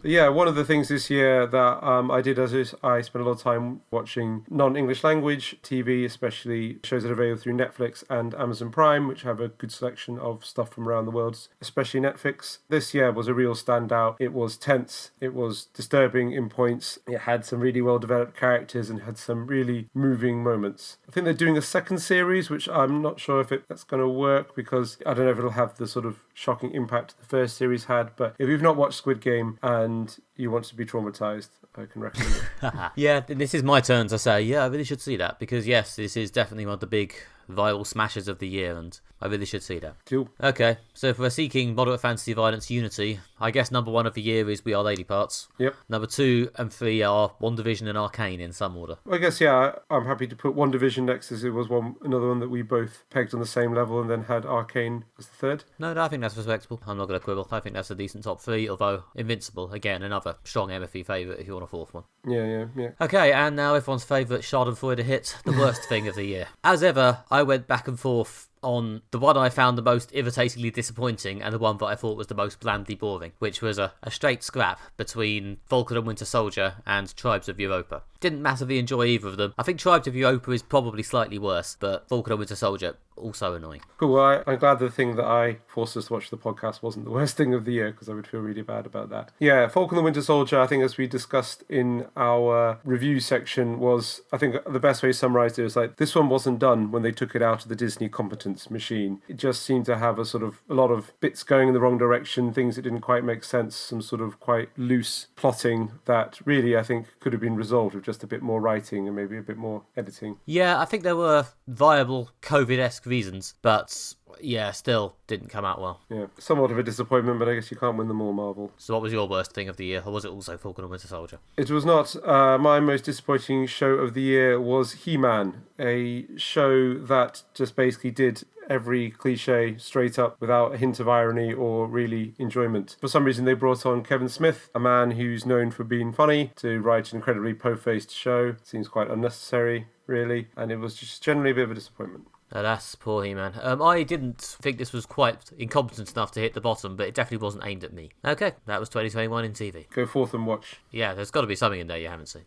Yeah, one of the things this year that I did as I spent a lot of time watching non-English language TV, especially shows that are available through Netflix and Amazon Prime, which have a good selection of stuff from around the world, especially Netflix. This year was a real standout. It was tense, it was disturbing in points, it had some really well-developed characters and had some really moving moments. I think they're doing a second series, which I'm not sure if that's going to work because I don't know if it'll have the sort of shocking impact the first series had, but if you've not watched Squid Game and you want to be traumatized, I can recommend it. Yeah, this is my turn to say, yeah, I really should see that because yes, this is definitely one of the big viral smashes of the year and I really should see that. Cool. Okay, so if we're seeking moderate fantasy violence unity, I guess number 1 of the year is We Are Lady Parts. Yep. Number 2 and 3 are WandaVision and Arcane in some order. I guess, yeah, I'm happy to put WandaVision next as it was another one that we both pegged on the same level and then had Arcane as the third. No, I think that's respectable. I'm not going to quibble. I think that's a decent top 3, although Invincible, again, another strong MFV favourite if you want a 4th one. Yeah. Okay, and now everyone's favourite Schadenfreude hit, the worst thing of the year. As ever, I went back and forth on the one I found the most irritatingly disappointing and the one that I thought was the most blandly boring, which was a straight scrap between Falcon and Winter Soldier and Tribes of Europa. Didn't massively enjoy either of them. I think Tribes of Europa is probably slightly worse, but Falcon and Winter Soldier, also annoying. Cool, well, I'm glad the thing that I forced us to watch the podcast wasn't the worst thing of the year, because I would feel really bad about that. Yeah, Falcon and Winter Soldier, I think as we discussed in our review section, was, I think the best way to summarise it is like, this one wasn't done when they took it out of the Disney competence machine. It just seemed to have a lot of bits going in the wrong direction, things that didn't quite make sense, some sort of quite loose plotting that really I think could have been resolved with just a bit more writing and maybe a bit more editing. Yeah, I think there were viable COVID-esque reasons, but yeah, still didn't come out well. Yeah, somewhat of a disappointment, but I guess you can't win them all, Marvel. So what was your worst thing of the year, or was it also Falcon and Winter Soldier? It was not. My most disappointing show of the year was He-Man, a show that just basically did every cliche straight up without a hint of irony or really enjoyment. For some reason they brought on Kevin Smith, a man who's known for being funny, to write an incredibly po-faced show. Seems quite unnecessary, really, and it was just generally a bit of a disappointment. Alas, poor He-Man. I didn't think this was quite incompetent enough to hit the bottom, but it definitely wasn't aimed at me. Okay, that was 2021 in TV. Go forth and watch. Yeah, there's got to be something in there you haven't seen.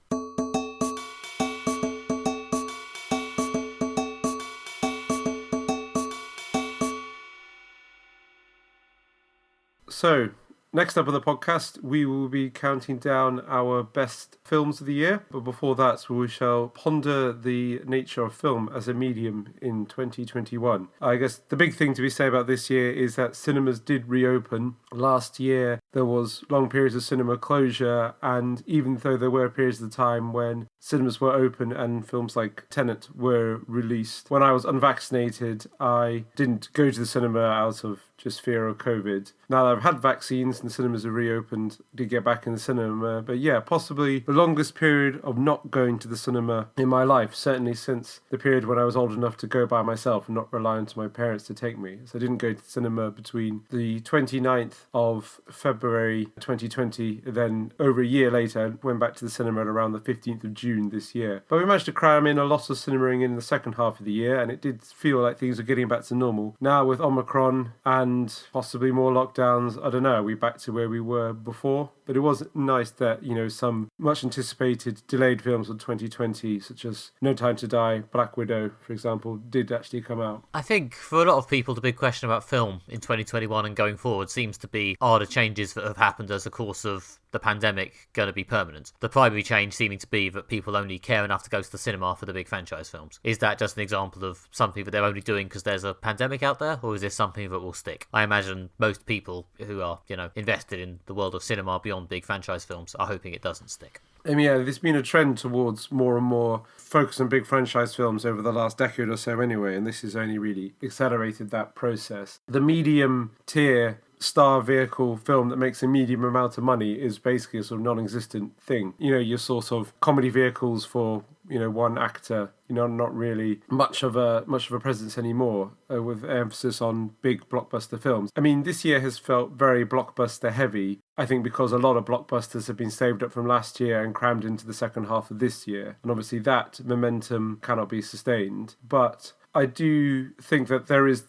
So, Next up on the podcast, we will be counting down our best films of the year. But before that, we shall ponder the nature of film as a medium in 2021. I guess the big thing to be said about this year is that cinemas did reopen. Last year, there was long periods of cinema closure, and even though there were periods of the time when cinemas were open and films like Tenet were released, when I was unvaccinated, I didn't go to the cinema out of just fear of COVID. Now that I've had vaccines and the cinemas have reopened, I did get back in the cinema. But yeah, possibly the longest period of not going to the cinema in my life, certainly since the period when I was old enough to go by myself and not rely on my parents to take me. So I didn't go to the cinema between the 29th of February 2020, then over a year later, I went back to the cinema at around the 15th of June this year. But we managed to cram in a lot of cinemaing in the second half of the year, and it did feel like things were getting back to normal. Now with Omicron and possibly more lockdowns, I don't know, are we back to where we were before? But it was nice that, some much anticipated delayed films of 2020, such as No Time to Die, Black Widow, for example, did actually come out. I think for a lot of people, the big question about film in 2021 and going forward seems to be, are the changes that have happened as a course of the pandemic going to be permanent? The primary change seeming to be that people only care enough to go to the cinema for the big franchise films. Is that just an example of something that they're only doing because there's a pandemic out there, or is this something that will stick? I imagine most people who are, invested in the world of cinema beyond big franchise films are hoping it doesn't stick. Yeah, there's been a trend towards more and more focus on big franchise films over the last decade or so anyway, and this has only really accelerated that process. The medium tier star vehicle film that makes a medium amount of money is basically a sort of non-existent thing. Your sort of comedy vehicles for one actor, not really much of a presence anymore, with emphasis on big blockbuster films. This year has felt very blockbuster heavy, I think, because a lot of blockbusters have been saved up from last year and crammed into the second half of this year, and obviously that momentum cannot be sustained. But I do think that there is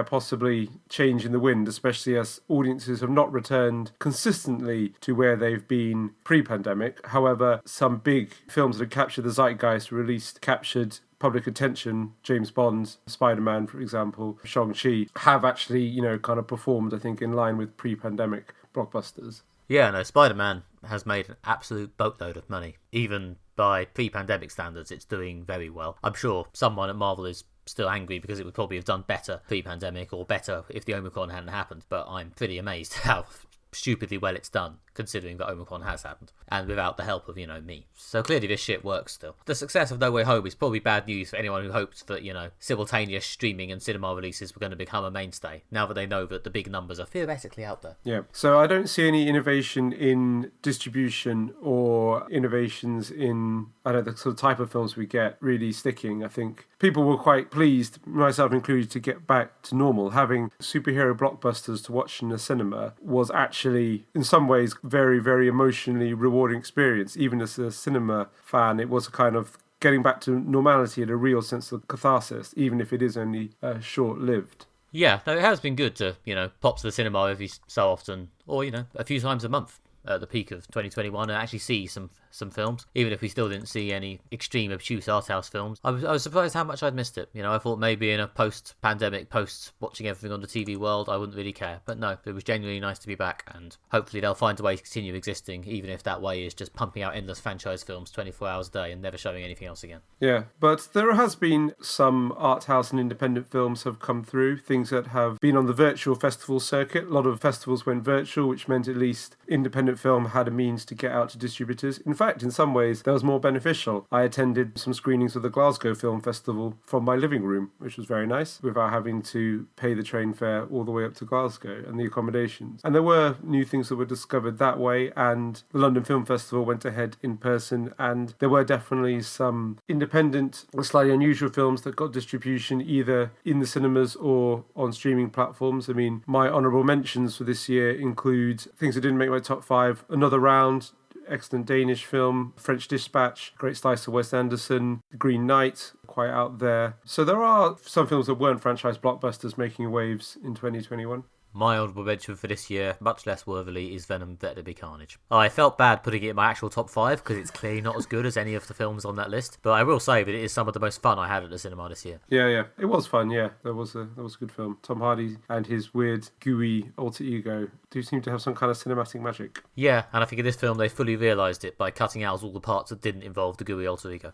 possibly change in the wind, especially as audiences have not returned consistently to where they've been pre-pandemic. However, some big films that have captured the zeitgeist captured public attention, James Bond, Spider-Man, for example, Shang-Chi, have actually, kind of performed, I think, in line with pre-pandemic blockbusters. Yeah, no, Spider-Man has made an absolute boatload of money. Even by pre-pandemic standards, it's doing very well. I'm sure someone at Marvel is still angry because it would probably have done better pre-pandemic, or better if the Omicron hadn't happened. But I'm pretty amazed how stupidly well it's done, considering that Omicron has happened, and without the help of, me. So clearly this shit works still. The success of No Way Home is probably bad news for anyone who hoped that, simultaneous streaming and cinema releases were going to become a mainstay, now that they know that the big numbers are theoretically out there. Yeah, so I don't see any innovation in distribution or innovations in, the sort of type of films we get really sticking. I think people were quite pleased, myself included, to get back to normal. Having superhero blockbusters to watch in the cinema was actually, in some ways, very, very emotionally rewarding experience. Even as a cinema fan, it was a kind of getting back to normality and a real sense of catharsis, even if it is only short-lived. Yeah, no, it has been good to, pop to the cinema every so often, or, a few times a month at the peak of 2021 and actually see some films, even if we still didn't see any extreme obtuse art house films. I was surprised how much I'd missed it. I thought maybe in a post-pandemic, post-watching everything on the TV world, I wouldn't really care. But no, it was genuinely nice to be back, and hopefully they'll find a way to continue existing, even if that way is just pumping out endless franchise films 24 hours a day and never showing anything else again. Yeah, but there has been some art house and independent films have come through, things that have been on the virtual festival circuit. A lot of festivals went virtual, which meant at least independent film had a means to get out to distributors. In fact, in some ways, that was more beneficial. I attended some screenings of the Glasgow Film Festival from my living room, which was very nice, without having to pay the train fare all the way up to Glasgow and the accommodations. And there were new things that were discovered that way, and the London Film Festival went ahead in person, and there were definitely some independent, slightly unusual films that got distribution either in the cinemas or on streaming platforms. My honourable mentions for this year include things that didn't make my top 5, Another Round, excellent Danish film, French Dispatch, great slice of Wes Anderson, The Green Knight, quite out there. So there are some films that weren't franchise blockbusters making waves in 2021. My honourable mention for this year, much less worthily, is Venom: Let There Be Carnage. I felt bad putting it in my actual top 5 because it's clearly not as good as any of the films on that list, but I will say that it is some of the most fun I had at the cinema this year. Yeah, it was fun. Yeah, that was a good film. Tom Hardy and his weird gooey alter ego do seem to have some kind of cinematic magic. Yeah, and I think in this film they fully realised it by cutting out all the parts that didn't involve the gooey alter ego.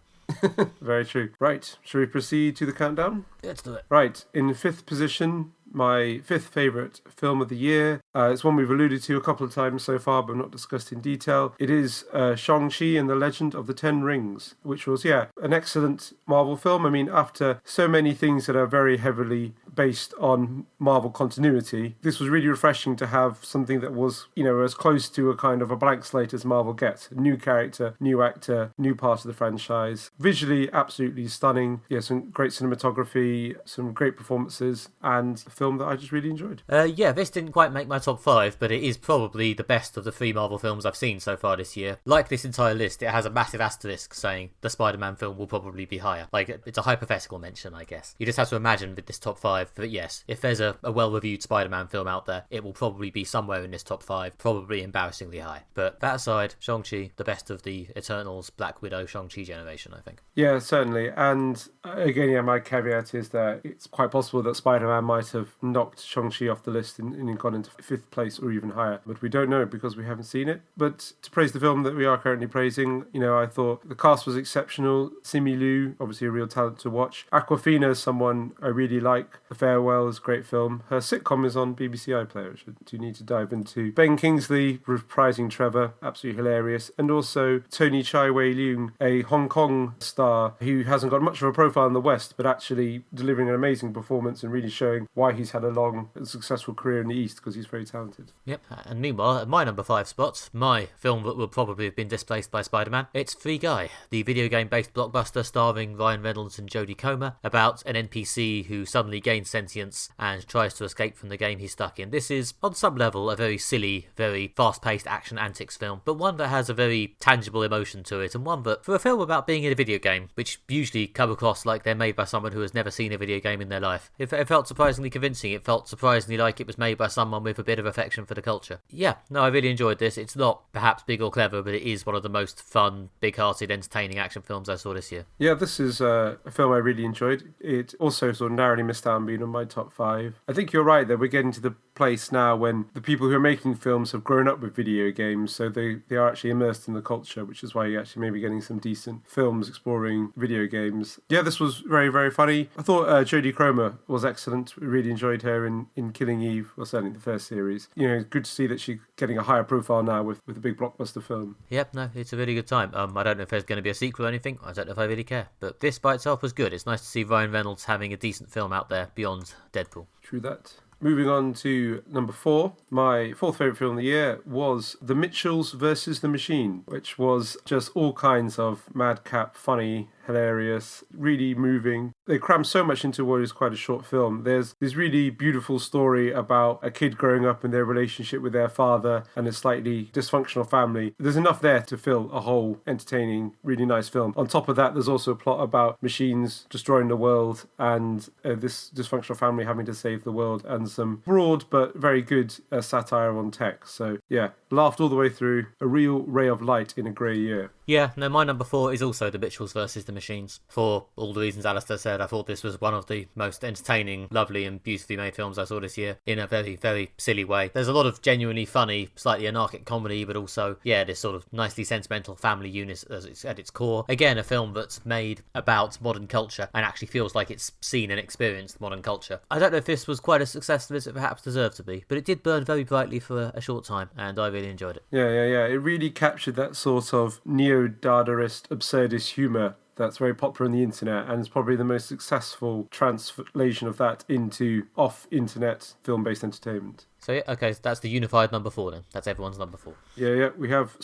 Very true. Right, shall we proceed to the countdown? Let's do it. Right, in 5th position, my 5th favourite film of the year. It's one we've alluded to a couple of times so far, but not discussed in detail. It is Shang-Chi and the Legend of the Ten Rings, which was, an excellent Marvel film. I mean, after so many things that are very heavily based on Marvel continuity, this was really refreshing to have something that was, as close to a kind of a blank slate as Marvel gets. A new character, new actor, new part of the franchise. Visually, absolutely stunning. Yeah, some great cinematography, some great performances, and a film that I just really enjoyed. This didn't quite make my top 5, but it is probably the best of the 3 Marvel films I've seen so far this year. Like this entire list, it has a massive asterisk saying the Spider-Man film will probably be higher. Like, it's a hypothetical mention, I guess. You just have to imagine with this top 5 that yes, if there's a well-reviewed Spider-Man film out there, it will probably be somewhere in this top 5, probably embarrassingly high. But that aside, Shang-Chi, the best of the Eternals, Black Widow, Shang-Chi generation, I think. Yeah, certainly. And again, my caveat is that it's quite possible that Spider-Man might have knocked Shang-Chi off the list and gone into 5th place or even higher. But we don't know because we haven't seen it. But to praise the film that we are currently praising, I thought the cast was exceptional. Simu Liu, obviously a real talent to watch. Awkwafina is someone I really like. The Farewell is a great film. Her sitcom is on BBC iPlayer, which I do need to dive into. Ben Kingsley reprising Trevor, absolutely hilarious. And also Tony Chai Wei-leung, a Hong Kong star who hasn't got much of a profile in the West, but actually delivering an amazing performance and really showing why he's had a long and successful career in the East, because he's very talented. Yep, and meanwhile, at my number 5 spot, my film that will probably have been displaced by Spider-Man, it's Free Guy, the video game-based blockbuster starring Ryan Reynolds and Jodie Comer, about an NPC who suddenly gains sentience and tries to escape from the game he's stuck in. This is, on some level, a very silly, very fast-paced action antics film, but one that has a very tangible emotion to it, and one that, for a film about being in a video game, which usually come across like they're made by someone who has never seen a video game in their life, it felt surprisingly convincing. It felt surprisingly like it was made by someone with a bit of affection for the culture. Yeah, no, I really enjoyed this. It's not perhaps big or clever, but it is one of the most fun, big-hearted, entertaining action films I saw this year. Yeah, this is a film I really enjoyed. It also sort of narrowly missed out on being on my top 5. I think you're right that we're getting to the place now when the people who are making films have grown up with video games, so they are actually immersed in the culture, which is why you're actually maybe getting some decent films exploring video games. Yeah, this was very, very funny. I thought Jodie Comer was excellent. We really enjoyed her in Killing Eve, or certainly the first series. Good to see that she's getting a higher profile now with a big blockbuster film. Yep, no, it's a really good time. I don't know if there's going to be a sequel or anything. I don't know if I really care. But this by itself was good. It's nice to see Ryan Reynolds having a decent film out there beyond Deadpool. True that. Moving on to number 4, my 4th favourite film of the year was The Mitchells vs. the Machine, which was just all kinds of madcap, funny, hilarious, really moving. They crammed so much into what is quite a short film. There's this really beautiful story about a kid growing up in their relationship with their father and a slightly dysfunctional family. There's enough there to fill a whole entertaining, really nice film. On top of that, there's also a plot about machines destroying the world and this dysfunctional family having to save the world, and some broad but very good satire on tech. So yeah, laughed all the way through. A real ray of light in a grey year. Yeah, no, my number 4 is also The Mitchells vs. the Machines. For all the reasons Alistair said, I thought this was one of the most entertaining, lovely and beautifully made films I saw this year in a very, very silly way. There's a lot of genuinely funny, slightly anarchic comedy, but also, this sort of nicely sentimental family unit at its core. Again, a film that's made about modern culture and actually feels like it's seen and experienced modern culture. I don't know if this was quite as successful as it perhaps deserved to be, but it did burn very brightly for a short time, and I really enjoyed it. Yeah. It really captured that sort of neo-Dadaist, absurdist humour that's very popular on the internet, and it's probably the most successful translation of that into off-internet film-based entertainment. So yeah, okay, so that's the unified number 4 then. That's everyone's number 4. Yeah, we have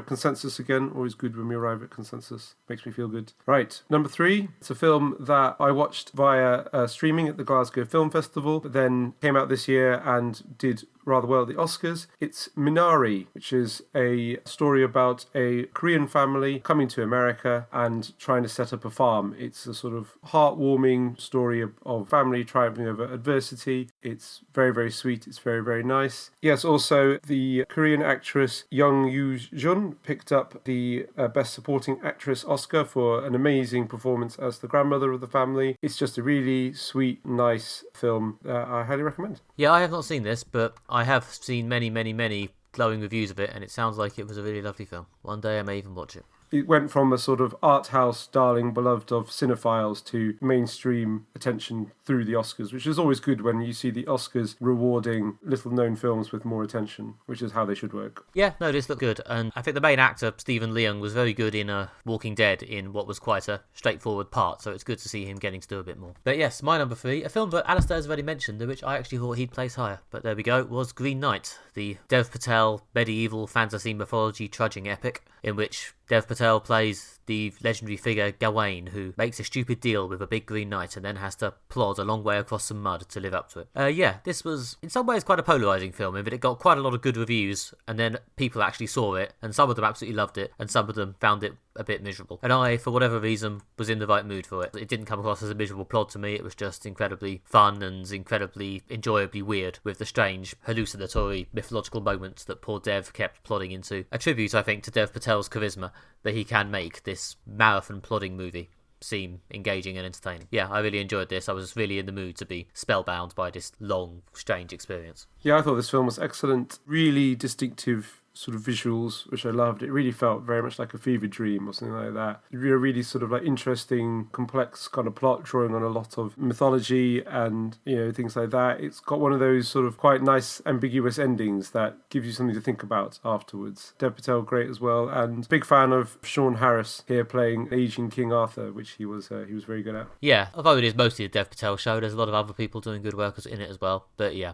consensus again. Always good when we arrive at consensus. Makes me feel good. Right, number 3. It's a film that I watched via streaming at the Glasgow Film Festival, but then came out this year and did rather well at the Oscars. It's Minari, which is a story about a Korean family coming to America and trying to set up a farm. It's a sort of heartwarming story of family triumphing over adversity. It's very, very sweet. It's very, very nice. Yes, also the Korean actress Young Yoo-jun picked up the Best Supporting Actress Oscar for an amazing performance as the grandmother of the family. It's just a really sweet, nice film that I highly recommend. Yeah, I have not seen this, but I have seen many, many, many glowing reviews of it, and it sounds like it was a really lovely film. One day I may even watch it. It went from a sort of art house darling beloved of cinephiles to mainstream attention through the Oscars, which is always good when you see the Oscars rewarding little known films with more attention, which is how they should work. Yeah, no, this looked good, and I think the main actor, Stephen Leung, was very good in Walking Dead in what was quite a straightforward part, so it's good to see him getting to do a bit more. But yes, my number 3, a film that Alistair's already mentioned, which I actually thought he'd place higher, but there we go, was Green Knight, the Dev Patel medieval fantasy mythology trudging epic, in which Dev Patel plays the legendary figure Gawain, who makes a stupid deal with a big green knight and then has to plod a long way across some mud to live up to it. Yeah, this was in some ways quite a polarising film in that it got quite a lot of good reviews, and then people actually saw it, and some of them absolutely loved it, and some of them found it a bit miserable. And I, for whatever reason, was in the right mood for it. It didn't come across as a miserable plod to me, it was just incredibly fun and incredibly enjoyably weird, with the strange, hallucinatory, mythological moments that poor Dev kept plodding into. A tribute, I think, to Dev Patel's charisma, that he can make this marathon plodding movie seem engaging and entertaining. Yeah, I really enjoyed this. I was really in the mood to be spellbound by this long, strange experience. Yeah, I thought this film was excellent. Really distinctive sort of visuals, which I loved. It really felt very much like a fever dream or something like that. Really sort of like interesting, complex kind of plot, drawing on a lot of mythology and, things like that. It's got one of those sort of quite nice, ambiguous endings that gives you something to think about afterwards. Dev Patel, great as well, and big fan of Sean Harris here playing aging King Arthur, which he was very good at. Yeah, although it is mostly a Dev Patel show, there's a lot of other people doing good work in it as well. But yeah,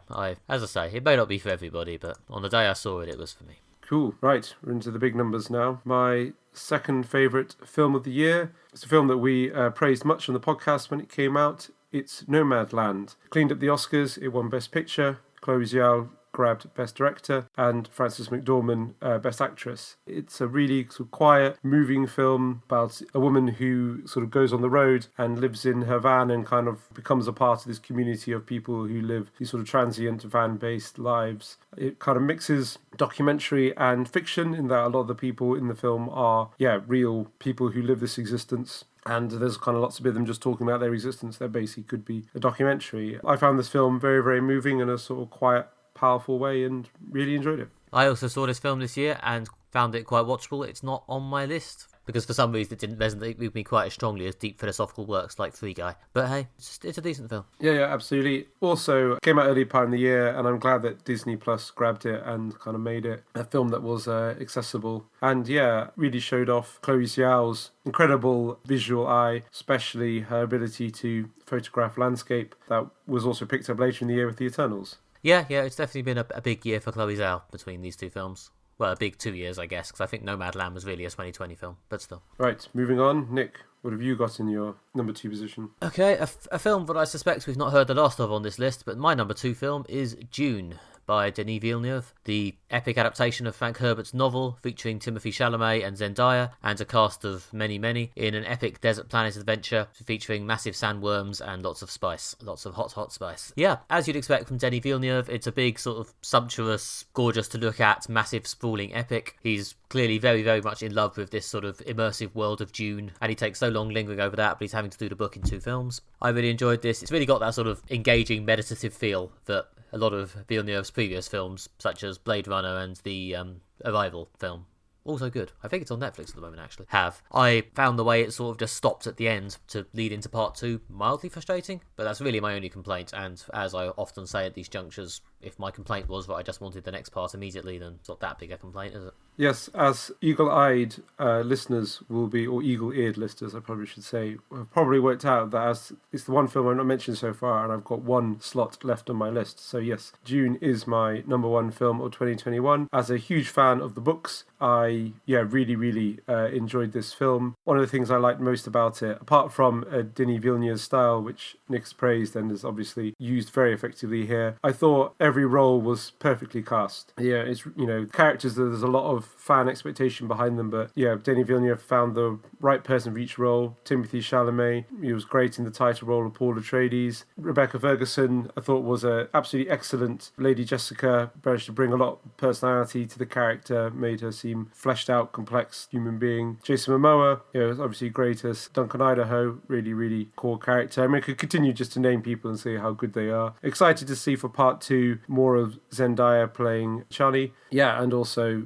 as I say, it may not be for everybody, but on the day I saw it, it was for me. Cool. Right, we're into the big numbers now. My second favourite film of the year. It's a film that we praised much on the podcast when it came out. It's Nomadland. Cleaned up the Oscars. It won Best Picture. Chloe Zhao grabbed Best Director, and Frances McDormand Best Actress. It's a really sort of quiet, moving film about a woman who sort of goes on the road and lives in her van and kind of becomes a part of this community of people who live these sort of transient van-based lives. It kind of mixes documentary and fiction in that a lot of the people in the film are, real people who live this existence. And there's kind of lots of them just talking about their existence. That basically could be a documentary. I found this film very, very moving in a sort of quiet, powerful way and really enjoyed it. I also saw this film this year and found it quite watchable. It's not on my list because for some reason it didn't resonate with me quite as strongly as deep philosophical works like Free Guy. But hey, it's a decent film. Yeah, absolutely. Also, came out early part in the year, and I'm glad that Disney Plus grabbed it and kind of made it a film that was accessible. And yeah, really showed off Chloe Zhao's incredible visual eye, especially her ability to photograph landscape. That was also picked up later in the year with The Eternals. Yeah, it's definitely been a big year for Chloe Zhao between these two films. Well, a big 2 years, I guess, because I think Nomadland was really a 2020 film, but still. Right, moving on. Nick, what have you got in your number 2 position? Okay, a film that I suspect we've not heard the last of on this list, but my number 2 film is Dune by Denis Villeneuve, the epic adaptation of Frank Herbert's novel featuring Timothée Chalamet and Zendaya and a cast of many in an epic desert planet adventure featuring massive sandworms and lots of spice, lots of hot spice. Yeah, as you'd expect from Denis Villeneuve, it's a big sort of sumptuous, gorgeous to look at, massive sprawling epic. He's clearly very, very much in love with this sort of immersive world of Dune, and he takes so long lingering over that, but he's having to do the book in 2 films. I really enjoyed this. It's really got that sort of engaging, meditative feel that a lot of Villeneuve's previous films, such as Blade Runner and the Arrival film, also good. I think it's on Netflix at the moment, actually. I found the way it sort of just stopped at the end to lead into part 2 mildly frustrating, but that's really my only complaint, and as I often say at these junctures, if my complaint was that I just wanted the next part immediately, then it's not that big a complaint, is it? Yes, as eagle-eyed listeners will be, or eagle-eared listeners, I probably should say, have probably worked out that as it's the one film I've not mentioned so far, and I've got 1 slot left on my list. So yes, Dune is my number 1 film of 2021. As a huge fan of the books, I really enjoyed this film. One of the things I liked most about it, apart from Denis Villeneuve's style, which Nick's praised and is obviously used very effectively here, I thought every role was perfectly cast. Yeah, it's, characters, there's a lot of fan expectation behind them, but yeah, Denis Villeneuve found the right person for each role. Timothée Chalamet, he was great in the title role of Paul Atreides. Rebecca Ferguson, I thought, was a absolutely excellent Lady Jessica, managed to bring a lot of personality to the character, made her seem fleshed out, complex human being. Jason Momoa, was obviously great as Duncan Idaho, really, really core character. I mean, I could continue just to name people and see how good they are. Excited to see for part 2 more of Zendaya playing Chani. Yeah, and also,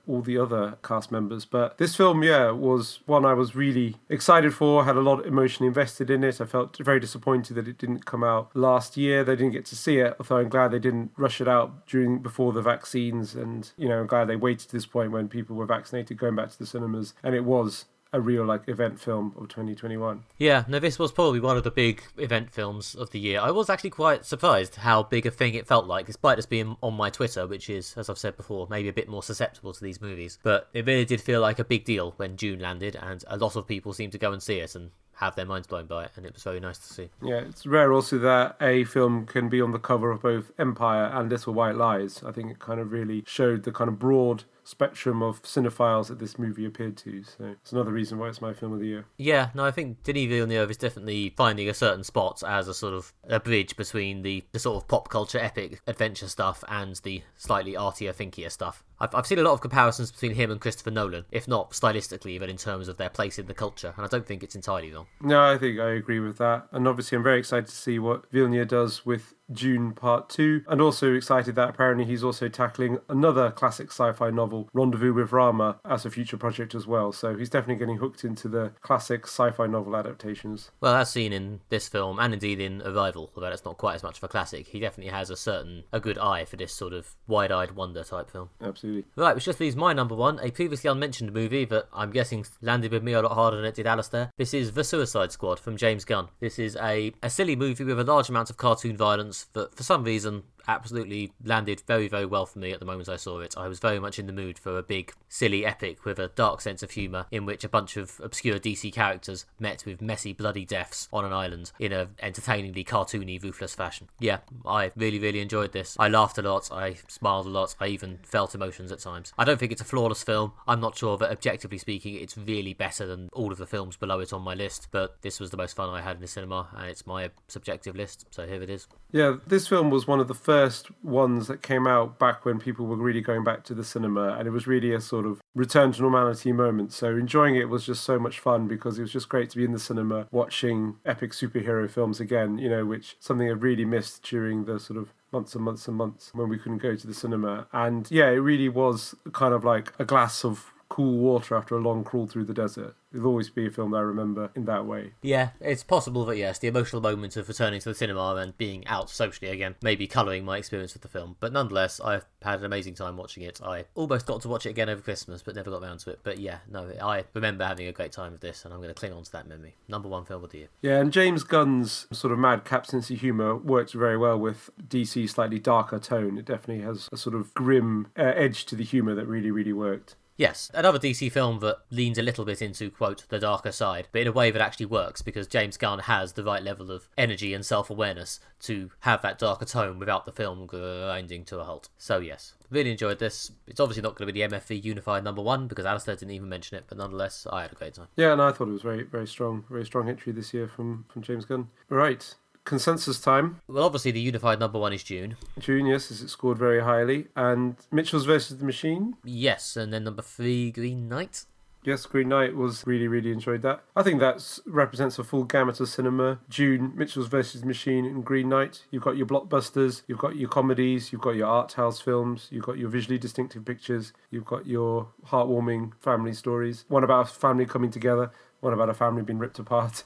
all the other cast members. But this film, was one I was really excited for, had a lot of emotion invested in it. I felt very disappointed that it didn't come out last year. They didn't get to see it, although I'm glad they didn't rush it out before the vaccines. And, I'm glad they waited to this point when people were vaccinated going back to the cinemas. And it was a real event film of 2021. Yeah, no, this was probably one of the big event films of the year. I was actually quite surprised how big a thing it felt like, despite us being on my Twitter, which is, as I've said before, maybe a bit more susceptible to these movies. But it really did feel like a big deal when June landed, and a lot of people seemed to go and see it and have their minds blown by it, and it was very nice to see. Yeah, it's rare also that a film can be on the cover of both Empire and Little White Lies. I think it kind of really showed the kind of broad spectrum of cinephiles that this movie appeared to, so it's another reason why it's my film of the year. Yeah, no, I think Denis Villeneuve is definitely finding a certain spot as a sort of a bridge between the sort of pop culture epic adventure stuff and the slightly artier, thinkier stuff. I've seen a lot of comparisons between him and Christopher Nolan, if not stylistically, even in terms of their place in the culture, and I don't think it's entirely wrong. No, I think I agree with that, and obviously I'm very excited to see what Villeneuve does with Dune Part 2, and also excited that apparently he's also tackling another classic sci-fi novel, Rendezvous with Rama, as a future project as well, so he's definitely getting hooked into the classic sci-fi novel adaptations. Well, as seen in this film, and indeed in Arrival, although it's not quite as much of a classic, he definitely has a good eye for this sort of wide-eyed wonder type film. Absolutely. Right, which just leaves my number one, a previously unmentioned movie that I'm guessing landed with me a lot harder than it did Alistair. This is The Suicide Squad from James Gunn. This is a silly movie with a large amount of cartoon violence that, for some reason, absolutely landed very, very well for me at the moment I saw it. I was very much in the mood for a big, silly epic with a dark sense of humour in which a bunch of obscure DC characters met with messy, bloody deaths on an island in a entertainingly cartoony, ruthless fashion. Yeah, I really, really enjoyed this. I laughed a lot, I smiled a lot, I even felt emotions at times. I don't think it's a flawless film. I'm not sure that, objectively speaking, it's really better than all of the films below it on my list, but this was the most fun I had in the cinema, and it's my subjective list, so here it is. Yeah, this film was one of the first ones that came out back when people were really going back to the cinema, and it was really a sort of return to normality moment. So enjoying it was just so much fun because it was just great to be in the cinema watching epic superhero films again, which something I really missed during the sort of months and months and months when we couldn't go to the cinema. And yeah, it really was kind of like a glass of cool water after a long crawl through the desert. It'll always be a film that I remember in that way. Yeah, it's possible that, yes, the emotional moment of returning to the cinema and being out socially again may be colouring my experience with the film, but nonetheless, I've had an amazing time watching it. I almost got to watch it again over Christmas, but never got around to it. But yeah, no, I remember having a great time with this, and I'm going to cling on to that memory. Number one film of the year. Yeah, and James Gunn's sort of madcap sense of humour works very well with DC's slightly darker tone. It definitely has a sort of grim edge to the humour that really, really worked. Yes, another DC film that leans a little bit into, quote, the darker side, but in a way that actually works because James Gunn has the right level of energy and self-awareness to have that darker tone without the film grinding to a halt. So yes, really enjoyed this. It's obviously not going to be the MFV Unified number one because Alistair didn't even mention it, but nonetheless, I had a great time. Yeah, and I thought it was very, very strong entry this year from James Gunn. All right. Consensus time. Well, obviously the unified number one is Dune. Dune, yes, as it scored very highly. And Mitchell's versus the Machine. Yes, and then number 3, Green Knight. Yes, Green Knight was really enjoyed that. I think that represents a full gamut of cinema. Dune, Mitchell's versus the Machine, and Green Knight. You've got your blockbusters, you've got your comedies, you've got your art house films, you've got your visually distinctive pictures, you've got your heartwarming family stories. One about a family coming together, one about a family being ripped apart.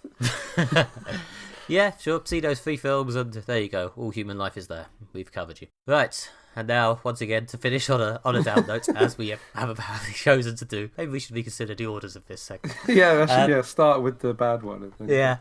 Yeah, sure, see those 3 films and there you go, all human life is there. We've covered you. Right, and now, once again, to finish on a down note, as we have apparently chosen to do, maybe we should reconsider the orders of this segment. Yeah, start with the bad one, I think. Yeah,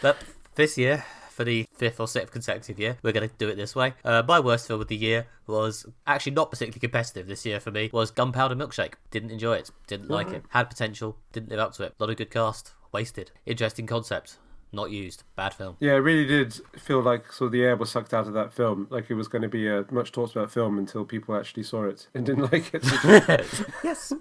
but this year, for the 5th or 6th consecutive year, we're going to do it this way. My worst film of the year was actually not particularly competitive this year for me, was Gunpowder Milkshake. Didn't enjoy it, didn't like it, had potential, didn't live up to it. Not a good cast, wasted. Interesting concept. not used. Bad film. Yeah, it really did feel like sort of the air was sucked out of that film. Like it was going to be a much talked about film until people actually saw it and didn't like it. Yes.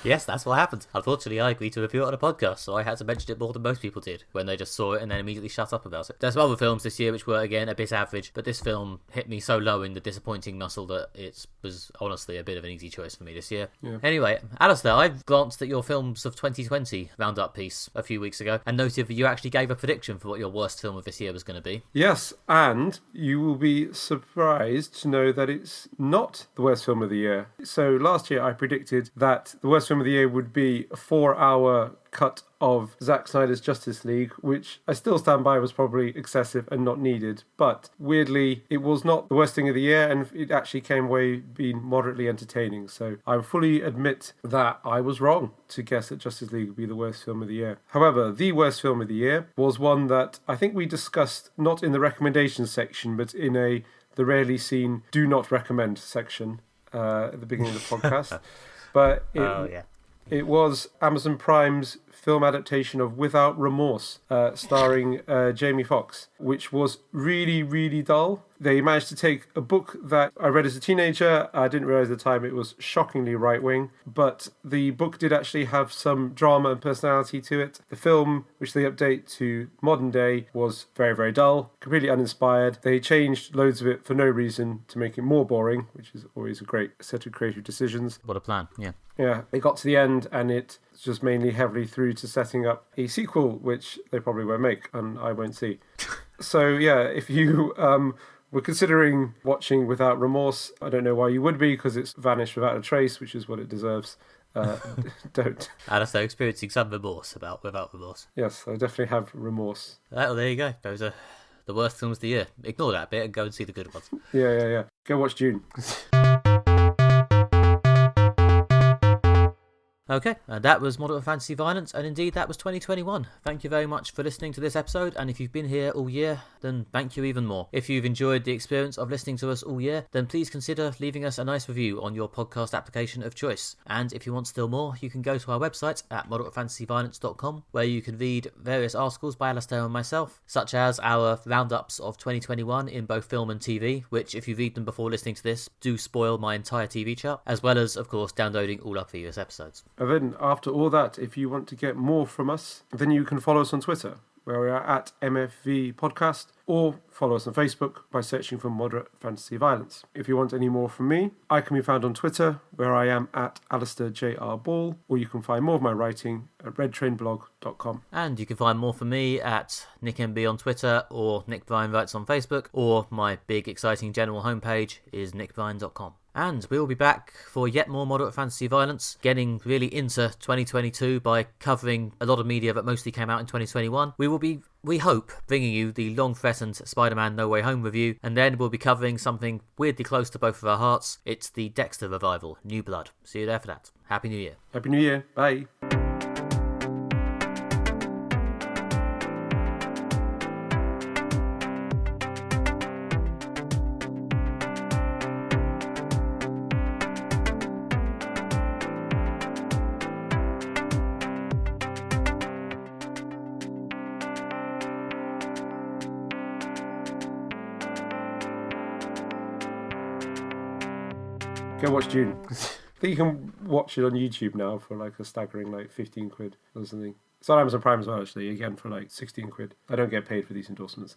Yes, that's what happened. Unfortunately, I agreed to review it on a podcast, so I had to mention it more than most people did when they just saw it and then immediately shut up about it. There's some other films this year which were, again, a bit average, but this film hit me so low in the disappointing muscle that it was honestly a bit of an easy choice for me this year. Yeah. Anyway, Alistair, I glanced at your films of 2020 roundup piece a few weeks ago and noted that you actually gave a prediction for what your worst film of this year was going to be. Yes, and you will be surprised to know that it's not the worst film of the year. So last year I predicted that the worst film of the year would be a 4-hour cut of Zack Snyder's Justice League, which I still stand by was probably excessive and not needed. But weirdly, it was not the worst thing of the year, and it actually came away being moderately entertaining. So I fully admit that I was wrong to guess that Justice League would be the worst film of the year. However, the worst film of the year was one that I think we discussed not in the recommendations section, but in the rarely seen do not recommend section at the beginning of the podcast. But it was Amazon Prime's film adaptation of Without Remorse, starring Jamie Foxx, which was really, really dull. They managed to take a book that I read as a teenager. I didn't realise at the time it was shockingly right-wing, but the book did actually have some drama and personality to it. The film, which they update to modern day, was very, very dull, completely uninspired. They changed loads of it for no reason to make it more boring, which is always a great set of creative decisions. What a plan, yeah. Yeah, they got to the end and it just mainly heavily through to setting up a sequel, which they probably won't make and I won't see. So yeah, if you were considering watching Without Remorse, I don't know why you would be, because it's vanished without a trace, which is what it deserves. Don't. Alistair experiencing some remorse about Without Remorse. Yes, I definitely have remorse. Well, there you go. Those are the worst films of the year. Ignore that bit and go and see the good ones. Yeah. Go watch Dune. Okay, and that was Modern Fantasy Violence, and indeed that was 2021. Thank you very much for listening to this episode, and if you've been here all year, then thank you even more. If you've enjoyed the experience of listening to us all year, then please consider leaving us a nice review on your podcast application of choice. And if you want still more, you can go to our website at moderatfantasyviolence.com, where you can read various articles by Alistair and myself, such as our roundups of 2021 in both film and TV, which, if you read them before listening to this, do spoil my entire TV chart, as well as, of course, downloading all our previous episodes. And then after all that, if you want to get more from us, then you can follow us on Twitter, where we are at MFV Podcast, or follow us on Facebook by searching for Moderate Fantasy Violence. If you want any more from me, I can be found on Twitter, where I am at Alistair J.R. Ball, or you can find more of my writing at redtrainblog.com. And you can find more from me at NickMB on Twitter, or Nick Bryan Writes on Facebook, or my big exciting general homepage is nickbryan.com. And we'll be back for yet more Moderate Fantasy Violence, getting really into 2022 by covering a lot of media that mostly came out in 2021. We will be, we hope, bringing you the long-threatened Spider-Man No Way Home review, and then we'll be covering something weirdly close to both of our hearts. It's the Dexter revival, New Blood. See you there for that. Happy New Year. Happy New Year. Bye. Go watch Dune. I think you can watch it on YouTube now for like a staggering like 15 quid or something. It's on Amazon Prime as well, actually, again for like 16 quid. I don't get paid for these endorsements.